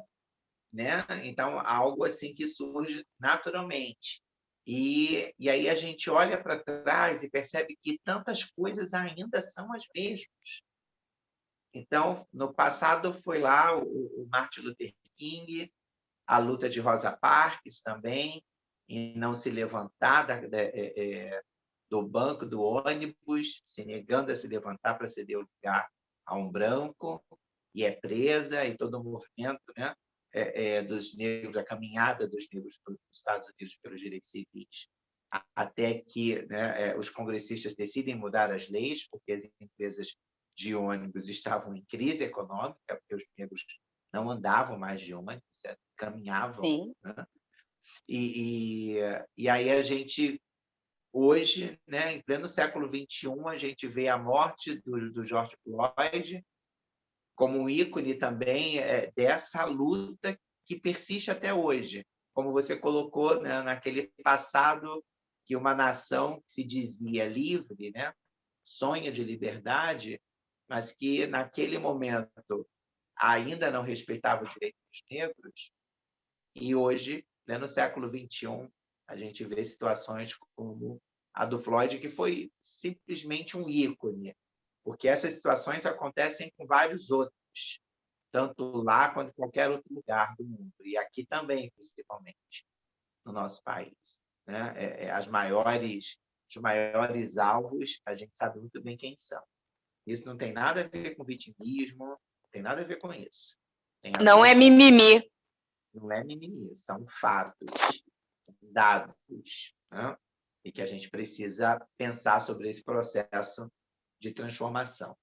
S1: Né? Então, algo assim que surge naturalmente. E aí a gente olha para trás e percebe que tantas coisas ainda são as mesmas. Então, no passado foi lá o Martin Luther King, a luta de Rosa Parks também, em não se levantar do banco do ônibus, se negando a se levantar para ceder o lugar a um branco, e é presa, e todo o movimento, né, dos negros, a caminhada dos negros para os Estados Unidos pelos direitos civis, até que, né, os congressistas decidem mudar as leis, porque as empresas de ônibus estavam em crise econômica, porque os negros não andavam mais de ônibus, caminhavam. Né? E aí a gente, hoje, né, em pleno século XXI, a gente vê a morte do George Floyd como um ícone também dessa luta que persiste até hoje. Como você colocou, né, naquele passado que uma nação que se dizia livre, né, sonha de liberdade, mas que naquele momento ainda não respeitava os direitos dos negros, e hoje, né, no século XXI, a gente vê situações como a do Floyd, que foi simplesmente um ícone, porque essas situações acontecem com vários outros, tanto lá quanto em qualquer outro lugar do mundo, e aqui também, principalmente, no nosso país. Né? Os maiores alvos, a gente sabe muito bem quem são. Isso não tem nada a ver com vitimismo, não tem nada a ver com isso.
S2: Não é mimimi.
S1: Não é mimimi, são fatos, dados, né? E que a gente precisa pensar sobre esse processo de transformação.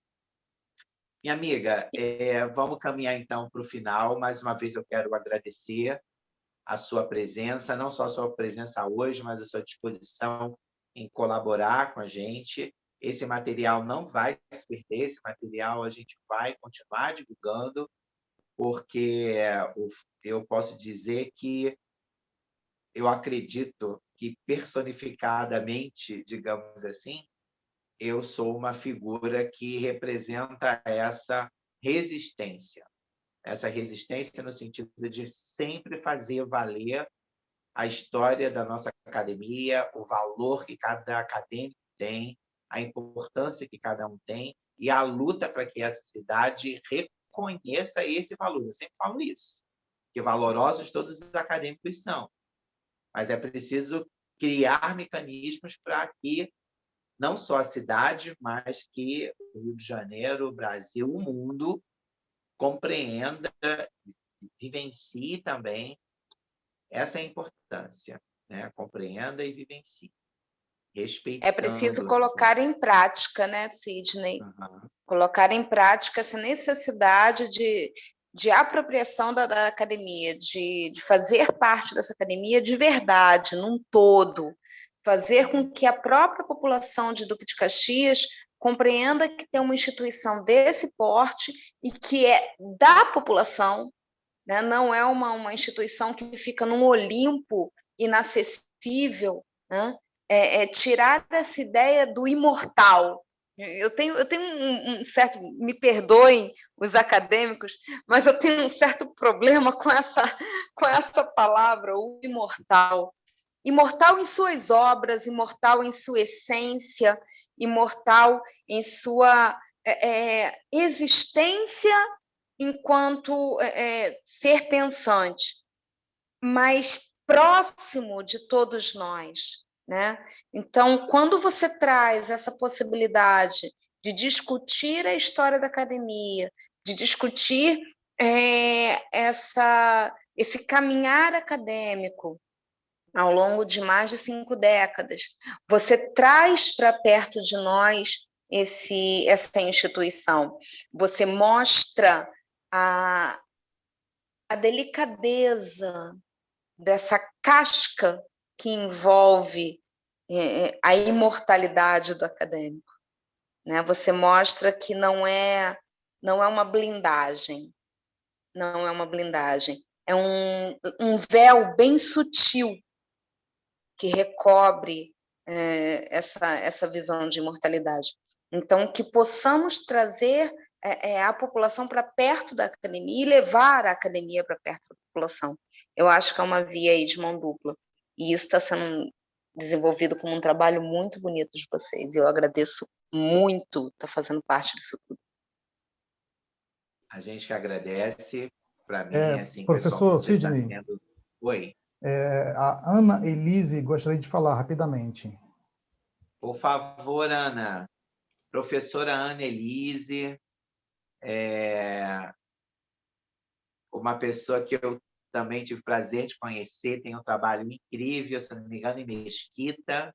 S1: Minha amiga, vamos caminhar então para o final. Mais uma vez eu quero agradecer a sua presença, não só a sua presença hoje, mas a sua disposição em colaborar com a gente. Esse material não vai se perder, esse material a gente vai continuar divulgando, porque eu posso dizer que eu acredito que, personificadamente, digamos assim, eu sou uma figura que representa essa resistência no sentido de sempre fazer valer a história da nossa academia, o valor que cada acadêmico tem, a importância que cada um tem e a luta para que essa cidade reconheça esse valor. Eu sempre falo isso, que valorosos todos os acadêmicos são, mas é preciso criar mecanismos para que não só a cidade, mas que o Rio de Janeiro, o Brasil, o mundo compreenda, vivencie também essa importância, né? Compreenda e vivencie, respeitando.
S2: É preciso colocar em prática, né, Sidney?
S1: Uhum.
S2: Colocar em prática essa necessidade de apropriação da academia, de fazer parte dessa academia de verdade, num todo, fazer com que a própria população de Duque de Caxias compreenda que tem uma instituição desse porte e que é da população, né? Não é uma instituição que fica num Olimpo inacessível, né? Tirar essa ideia do imortal. Eu tenho um certo, me perdoem os acadêmicos, mas eu tenho um certo problema com essa palavra, o imortal. Imortal em suas obras, imortal em sua essência, imortal em sua existência enquanto ser pensante, mas próximo de todos nós, né? Então, quando você traz essa possibilidade de discutir a história da academia, de discutir esse caminhar acadêmico ao longo de mais de 5 décadas, você traz para perto de nós essa instituição, você mostra a delicadeza dessa casca que envolve a imortalidade do acadêmico, né? Você mostra que não é uma blindagem, não é uma blindagem, é um véu bem sutil que recobre essa visão de imortalidade. Então, que possamos trazer a população para perto da academia e levar a academia para perto da população. Eu acho que é uma via aí de mão dupla. E isso está sendo desenvolvido como um trabalho muito bonito de vocês. Eu agradeço muito estar fazendo parte disso tudo.
S1: A gente que agradece. Para mim, assim,
S6: professor Sidney,
S1: está sendo... Oi.
S6: A Ana Elise gostaria de falar rapidamente.
S1: Por favor, Ana. Professora Ana Elise, uma pessoa que eu também tive o prazer de conhecer, tem um trabalho incrível, se não me engano, em Mesquita.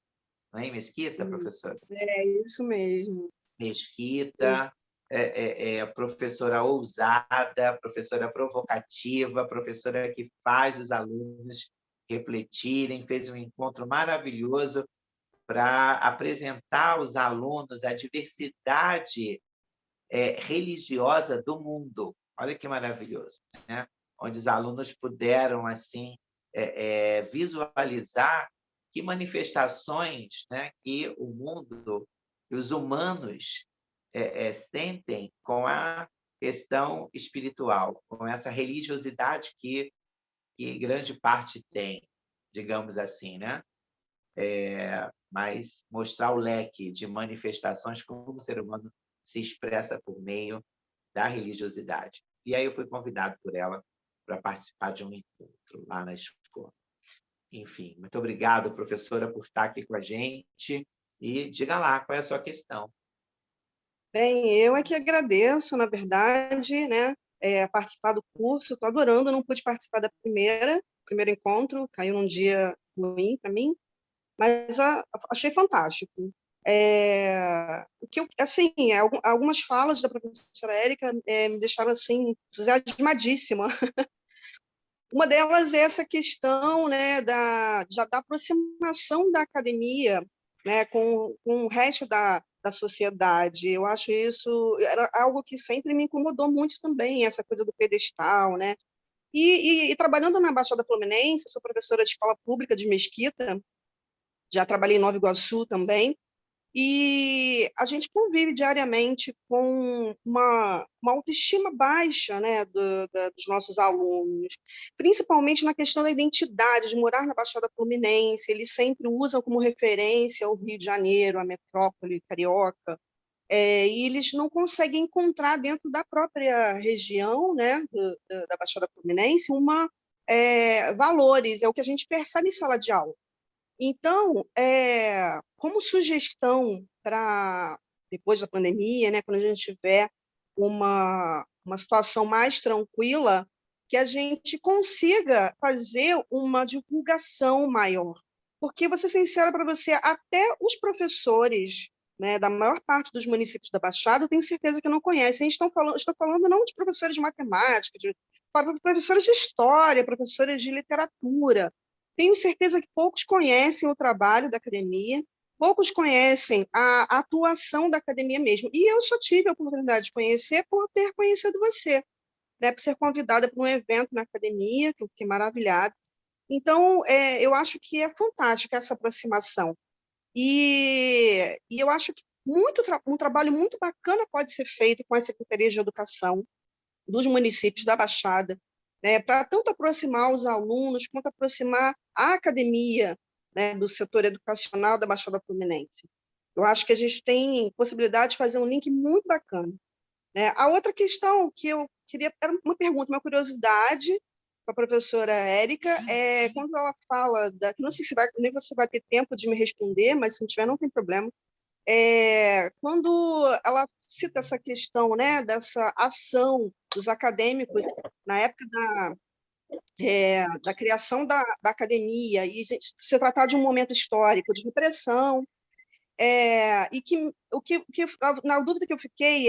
S1: Não é em Mesquita, professora?
S7: É isso mesmo.
S1: Mesquita, professora ousada, professora provocativa, professora que faz os alunos refletirem, fez um encontro maravilhoso para apresentar aos alunos a diversidade religiosa do mundo. Olha que maravilhoso, né? Onde os alunos puderam assim visualizar que manifestações, né, que o mundo e os humanos sentem com a questão espiritual, com essa religiosidade que grande parte tem, digamos assim, né? Mas mostrar o leque de manifestações como o ser humano se expressa por meio da religiosidade. E aí eu fui convidado por ela para participar de um encontro lá na escola. Enfim, muito obrigado, professora, por estar aqui com a gente. E diga lá, qual é a sua questão?
S7: Bem, eu é que agradeço, na verdade, né, participar do curso. Estou adorando, não pude participar da primeiro encontro, caiu num dia ruim para mim, mas achei fantástico. Assim, algumas falas da professora Érica me deixaram assim, entusiasmadíssima. Uma delas é essa questão, né, da aproximação da academia, né, com o resto da da sociedade. Eu acho isso era algo que sempre me incomodou muito também, essa coisa do pedestal, né? E trabalhando na Baixada Fluminense, sou professora de escola pública de Mesquita, já trabalhei em Nova Iguaçu também, e a gente convive diariamente com uma autoestima baixa, né, dos nossos alunos, principalmente na questão da identidade, de morar na Baixada Fluminense. Eles sempre usam como referência o Rio de Janeiro, a metrópole carioca, e eles não conseguem encontrar dentro da própria região, né, da Baixada Fluminense, valores, é o que a gente percebe em sala de aula. Então, como sugestão para depois da pandemia, né, quando a gente tiver uma situação mais tranquila, que a gente consiga fazer uma divulgação maior. Porque, vou ser sincera para você, até os professores, né, da maior parte dos municípios da Baixada, eu tenho certeza que não conhecem. Estou falando não de professores de matemática, de professores de história, professores de literatura. Tenho certeza que poucos conhecem o trabalho da academia, poucos conhecem a atuação da academia mesmo. E eu só tive a oportunidade de conhecer por ter conhecido você, né, por ser convidada para um evento na academia, que eu fiquei maravilhada. Então, eu acho que é fantástica essa aproximação. E eu acho que um trabalho muito bacana pode ser feito com as secretarias de educação dos municípios da Baixada, né, para tanto aproximar os alunos, quanto aproximar a academia, né, do setor educacional da Baixada Fluminense. Eu acho que a gente tem possibilidade de fazer um link muito bacana, né? A outra questão que eu queria, era uma pergunta, uma curiosidade para a professora Érica, quando ela fala, não sei se nem você vai ter tempo de me responder, mas se não tiver, não tem problema, quando ela cita essa questão, né, dessa ação dos acadêmicos na época da criação da academia, e se tratar de um momento histórico de repressão, e na dúvida que eu fiquei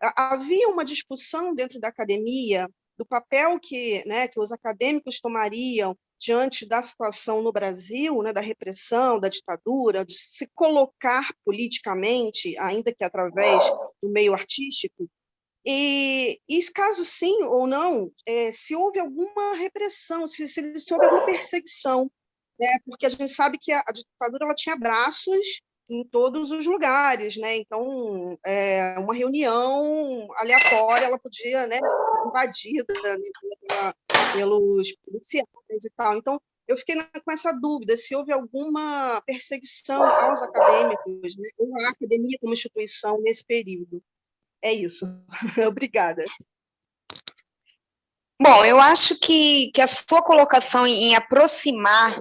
S7: havia uma discussão dentro da academia do papel que os acadêmicos tomariam diante da situação no Brasil, né, da repressão, da ditadura, de se colocar politicamente, ainda que através do meio artístico, e caso sim ou não, se houve alguma repressão, se houve alguma perseguição, né, porque a gente sabe que a ditadura ela tinha braços em todos os lugares, né? Então, uma reunião aleatória ela podia, né, invadida, né, pelos policiais e tal. Então, eu fiquei com essa dúvida se houve alguma perseguição aos acadêmicos, né, ou à academia como instituição nesse período. É isso. Obrigada.
S2: Bom, eu acho que a sua colocação em aproximar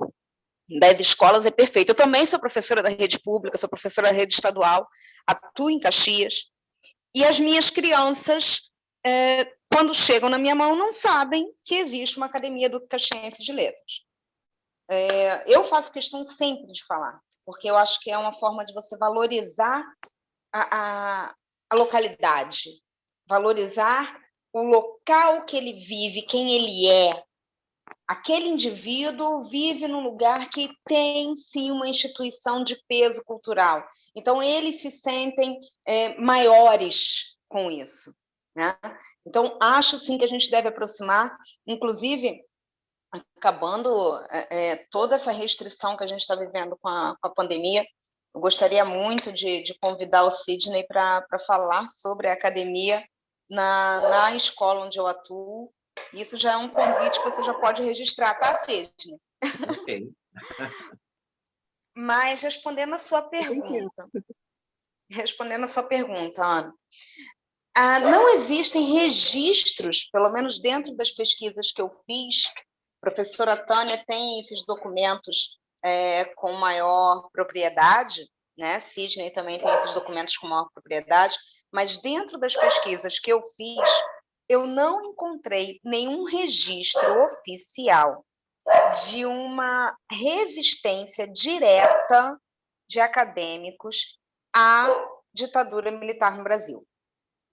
S2: das escolas é perfeita. Eu também sou professora da rede pública, sou professora da rede estadual, atuo em Caxias, e as minhas crianças, quando chegam na minha mão, não sabem que existe uma academia do Caxiense de Letras. Eu faço questão sempre de falar, porque eu acho que é uma forma de você valorizar a localidade, valorizar o local que ele vive, quem ele é. Aquele indivíduo vive num lugar que tem, sim, uma instituição de peso cultural. Então, eles se sentem maiores com isso, né? Então, acho, sim, que a gente deve aproximar, inclusive, acabando toda essa restrição que a gente está vivendo com a pandemia, eu gostaria muito de convidar o Sidney para falar sobre a academia na escola onde eu atuo. Isso já é um convite que você já pode registrar, tá, Sidney?
S1: Ok.
S2: Mas respondendo a sua pergunta, Ana, não existem registros, pelo menos dentro das pesquisas que eu fiz. A professora Tânia tem esses documentos com maior propriedade, né? Sidney também tem esses documentos com maior propriedade, mas dentro das pesquisas que eu fiz, eu não encontrei nenhum registro oficial de uma resistência direta de acadêmicos à ditadura militar no Brasil.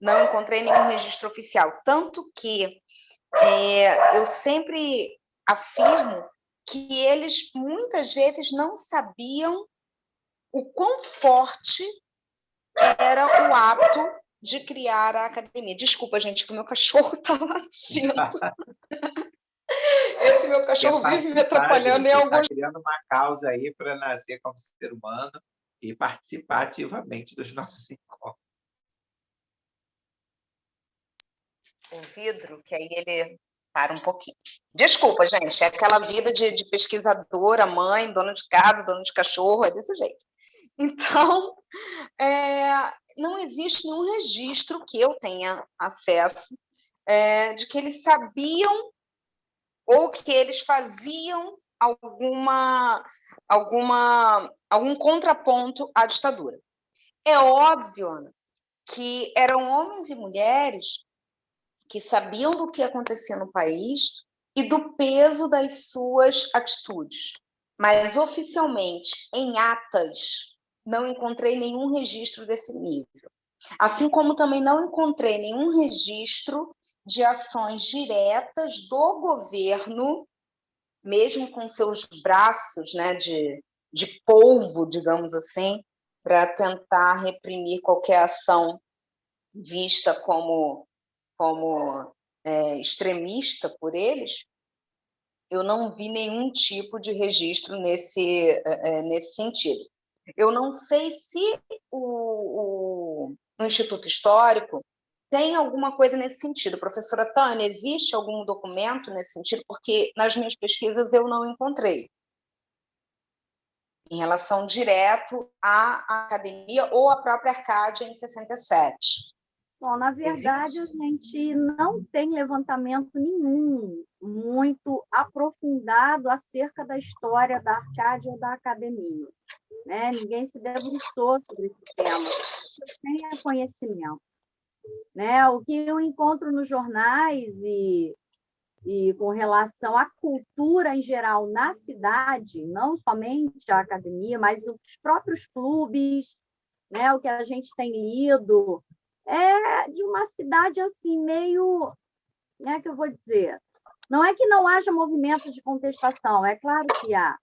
S2: Não encontrei nenhum registro oficial, tanto que eu sempre afirmo que eles muitas vezes não sabiam o quão forte era o ato de criar a academia. Desculpa, gente, que o meu cachorro está latindo. Esse meu cachorro vive me atrapalhando em alguns...
S1: Está criando uma causa aí para nascer como ser humano e participar ativamente dos nossos encontros.
S2: O vidro, que aí ele para um pouquinho. Desculpa, gente, é aquela vida de pesquisadora, mãe, dona de casa, dona de cachorro, é desse jeito. Então, não existe nenhum registro que eu tenha acesso de que eles sabiam ou que eles faziam algum contraponto à ditadura. É óbvio, Ana, que eram homens e mulheres que sabiam do que acontecia no país e do peso das suas atitudes. Mas, oficialmente, em atas, não encontrei nenhum registro desse nível. Assim como também não encontrei nenhum registro de ações diretas do governo, mesmo com seus braços, né, de polvo, digamos assim, para tentar reprimir qualquer ação vista como extremista por eles. Eu não vi nenhum tipo de registro nesse sentido. Eu não sei se o Instituto Histórico tem alguma coisa nesse sentido. Professora Tânia, existe algum documento nesse sentido? Porque nas minhas pesquisas eu não encontrei. Em relação direto à academia ou à própria Arcádia em 67.
S4: Bom, na verdade, a gente não tem levantamento nenhum muito aprofundado acerca da história da Arcádia ou da academia. Né? Ninguém se debruçou sobre esse tema, sem conhecimento. Né? O que eu encontro nos jornais e com relação à cultura em geral na cidade, não somente a academia, mas os próprios clubes, né? O que a gente tem lido, é de uma cidade assim, meio, né, que eu vou dizer, não é que não haja movimentos de contestação, é claro que há,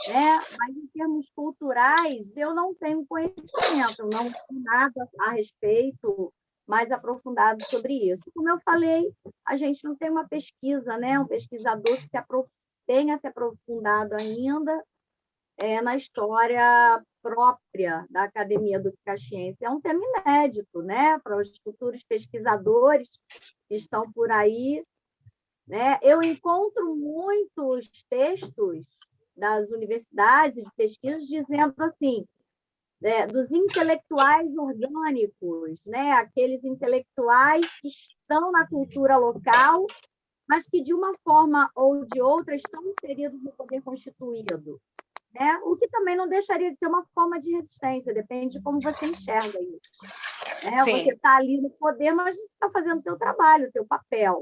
S4: né? Mas em termos culturais, eu não tenho conhecimento, eu não sei nada a respeito mais aprofundado sobre isso. Como eu falei, a gente não tem uma pesquisa, né? Um pesquisador que tenha se aprofundado ainda na história própria da Academia do Caxiense. É um tema inédito, né, para os futuros pesquisadores que estão por aí. Né? Eu encontro muitos textos das universidades de pesquisa dizendo assim, dos intelectuais orgânicos, né? Aqueles intelectuais que estão na cultura local, mas que, de uma forma ou de outra, estão inseridos no poder constituído. Né? O que também não deixaria de ser uma forma de resistência, depende de como você enxerga isso. Né? Você está ali no poder, mas você está fazendo o teu trabalho, o teu papel.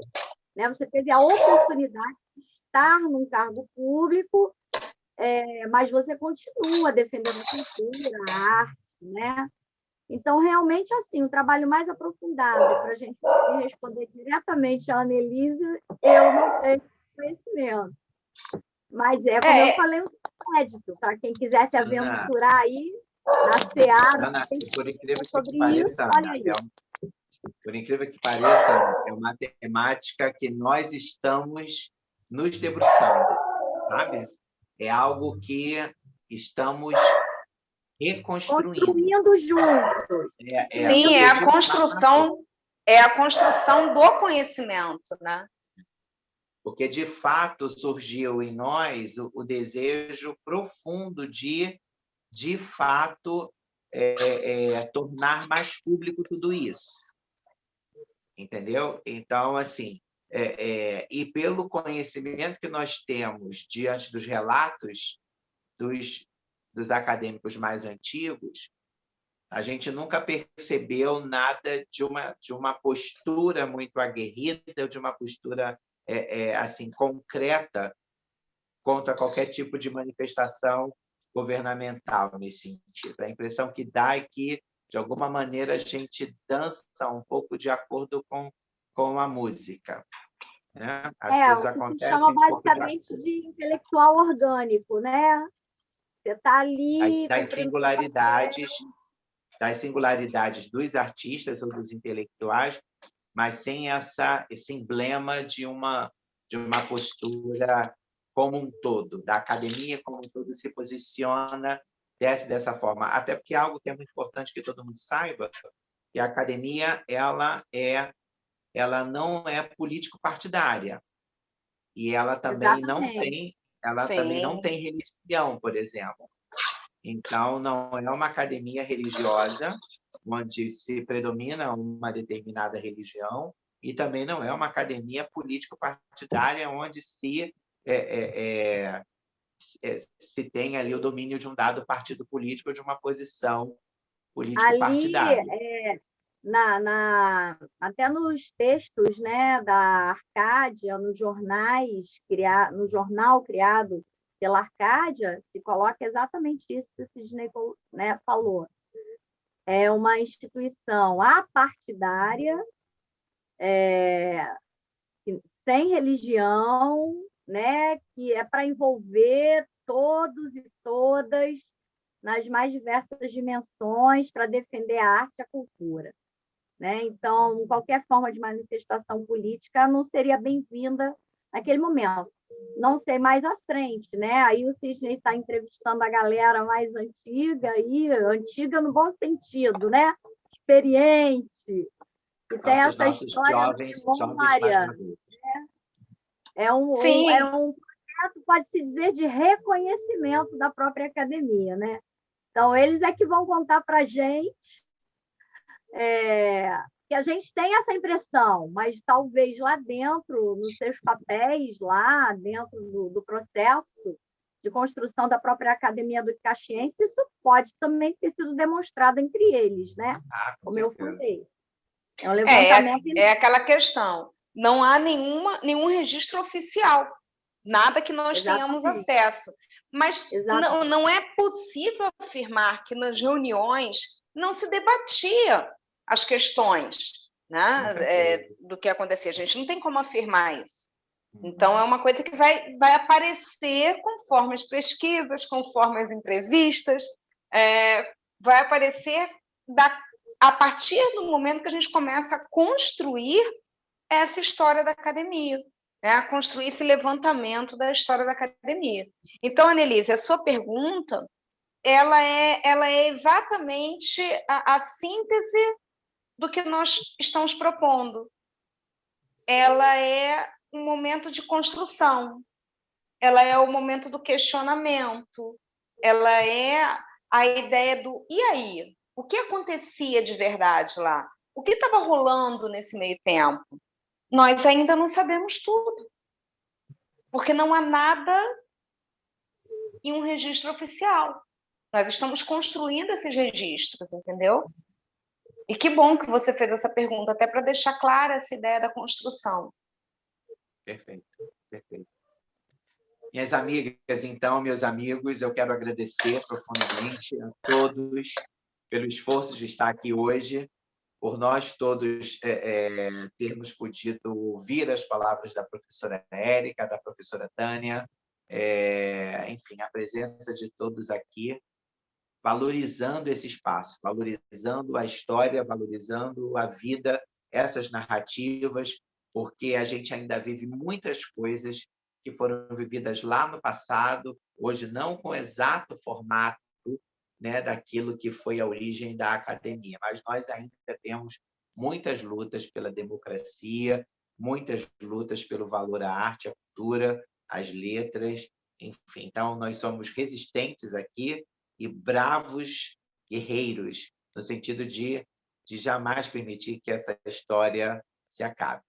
S4: Né? Você teve a oportunidade de estar num cargo público, mas você continua defendendo a cultura, a arte. Né? Então, realmente, assim, um trabalho mais aprofundado para a gente responder diretamente à Annelise, eu não tenho conhecimento. Mas como eu falei, um crédito, para quem quiser se aventurar aí na Seara.
S1: Ana, por incrível que pareça, por incrível que pareça, é uma temática que nós estamos nos debruçando, sabe? É algo que estamos reconstruindo.
S4: Construindo juntos.
S2: Sim, é a construção do conhecimento, né?
S1: Porque, de fato, surgiu em nós o desejo profundo de fato, tornar mais público tudo isso. Entendeu? Então, assim, e pelo conhecimento que nós temos diante dos relatos dos acadêmicos mais antigos, a gente nunca percebeu nada de uma postura muito aguerrida, de uma postura assim concreta contra qualquer tipo de manifestação governamental nesse sentido. A impressão que dá é que, de alguma maneira, a gente dança um pouco de acordo com a música. Né? As coisas
S4: o que
S1: acontecem
S4: se chama basicamente de intelectual orgânico, né? Você está ali...
S1: Das singularidades das singularidades dos artistas ou dos intelectuais, mas sem esse emblema de uma postura como um todo, da academia como um todo se posiciona dessa forma. Até porque algo que é muito importante que todo mundo saiba, que a academia ela não é político-partidária, e ela também não tem, também não tem religião, por exemplo. Então, não é uma academia religiosa, onde se predomina uma determinada religião, e também não é uma academia político-partidária, onde se tem ali o domínio de um dado partido político ou de uma posição político-partidária.
S4: Até nos textos, né, da Arcádia, nos jornais, no jornal criado pela Arcádia, se coloca exatamente isso que o Sidney, né, falou. É uma instituição apartidária, sem religião, né, que é para envolver todos e todas nas mais diversas dimensões para defender a arte e a cultura. Né? Então, qualquer forma de manifestação política não seria bem-vinda naquele momento. Não sei mais à frente, né? Aí o Sidney está entrevistando a galera mais antiga, antiga no bom sentido, né? Experiente, que tem essa história de memória. É um projeto, pode-se dizer, de reconhecimento da própria academia, né? Então, eles é que vão contar para a gente que a gente tem essa impressão, mas talvez lá dentro, nos seus papéis, lá dentro do processo de construção da própria Academia do Caxiense, isso pode também ter sido demonstrado entre eles, né? Como eu falei. É um levantamento...
S2: É aquela questão. Não há nenhum registro oficial, nada que nós tenhamos acesso. Mas não é possível afirmar que nas reuniões não se debatia as questões, né, do que acontecia. A gente não tem como afirmar isso. Então, é uma coisa que vai aparecer conforme as pesquisas, conforme as entrevistas, vai aparecer a partir do momento que a gente começa a construir essa história da academia, né, a construir esse levantamento da história da academia. Então, Annelise, a sua pergunta ela é exatamente a síntese do que nós estamos propondo. Ela é um momento de construção, ela é o momento do questionamento, ela é a ideia do e aí? O que acontecia de verdade lá? O que estava rolando nesse meio tempo? Nós ainda não sabemos tudo, porque não há nada em um registro oficial. Nós estamos construindo esses registros, entendeu? E que bom que você fez essa pergunta, até para deixar clara essa ideia da construção.
S1: Perfeito, perfeito. Minhas amigas, então, meus amigos, eu quero agradecer profundamente a todos pelo esforço de estar aqui hoje, por nós todos termos podido ouvir as palavras da professora Érica, da professora Tânia, enfim, a presença de todos aqui, valorizando esse espaço, valorizando a história, valorizando a vida, essas narrativas, porque a gente ainda vive muitas coisas que foram vividas lá no passado, hoje não com o exato formato, né, daquilo que foi a origem da academia, mas nós ainda temos muitas lutas pela democracia, muitas lutas pelo valor à arte, à cultura, às letras, enfim. Então, nós somos resistentes aqui e bravos guerreiros, no sentido de jamais permitir que essa história se acabe,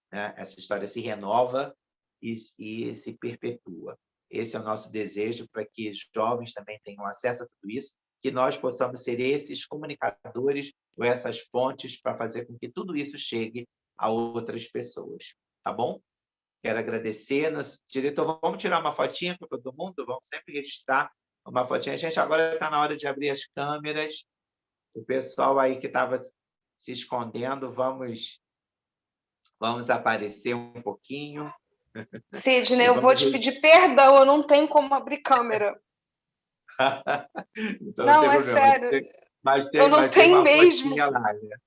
S1: né? Essa história se renova e se perpetua. Esse é o nosso desejo, para que os jovens também tenham acesso a tudo isso, que nós possamos ser esses comunicadores ou essas pontes para fazer com que tudo isso chegue a outras pessoas. Tá bom? Quero agradecer. Diretor, vamos tirar uma fotinha para todo mundo? Vamos sempre registrar uma fotinha. Gente, agora está na hora de abrir as câmeras. O pessoal aí que estava se escondendo, vamos aparecer um pouquinho.
S2: Sidney, eu vou te pedir perdão, eu não tenho como abrir câmera.
S1: Então,
S2: não é sério.
S1: Mas
S2: Eu não
S1: tem
S2: tenho
S1: uma
S2: mesmo.
S1: fotinha lá, né?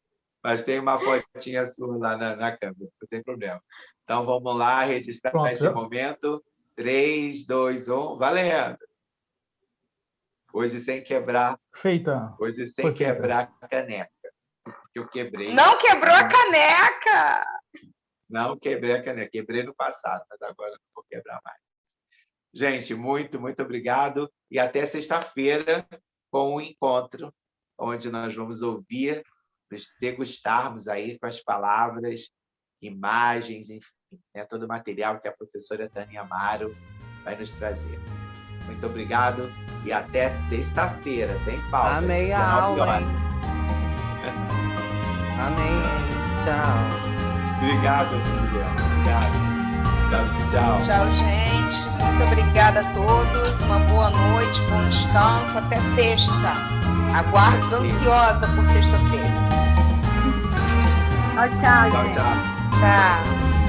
S1: Mas tem uma fotinha sua lá na câmera, não tem problema. Então, vamos lá registrar
S6: Pronto,
S1: esse momento. 3, 2, 1, valendo! Hoje sem quebrar.
S6: Feita.
S1: Hoje sem
S6: Foi feita.
S1: quebrar a caneca. Porque eu quebrei.
S2: Não quebrou a caneca!
S1: Não quebrei a caneca. Quebrei no passado, mas agora não vou quebrar mais. Gente, muito obrigado. E até sexta-feira com um encontro, onde nós vamos ouvir, nos degustarmos aí com as palavras, imagens, enfim, né, todo o material que a professora Tânia Amaro vai nos trazer. Muito obrigado e até sexta-feira, sem falta.
S8: Amei a
S1: 19
S8: aula,
S1: horas.
S8: hein? Amém. Tchau.
S1: Obrigado, filha. Obrigado. Tchau.
S2: Tchau, gente. Muito obrigada a todos. Uma boa noite, bom descanso. Até sexta. Aguardo ansiosa por sexta-feira.
S4: Tchau, gente.
S1: Tchau.
S2: Tchau.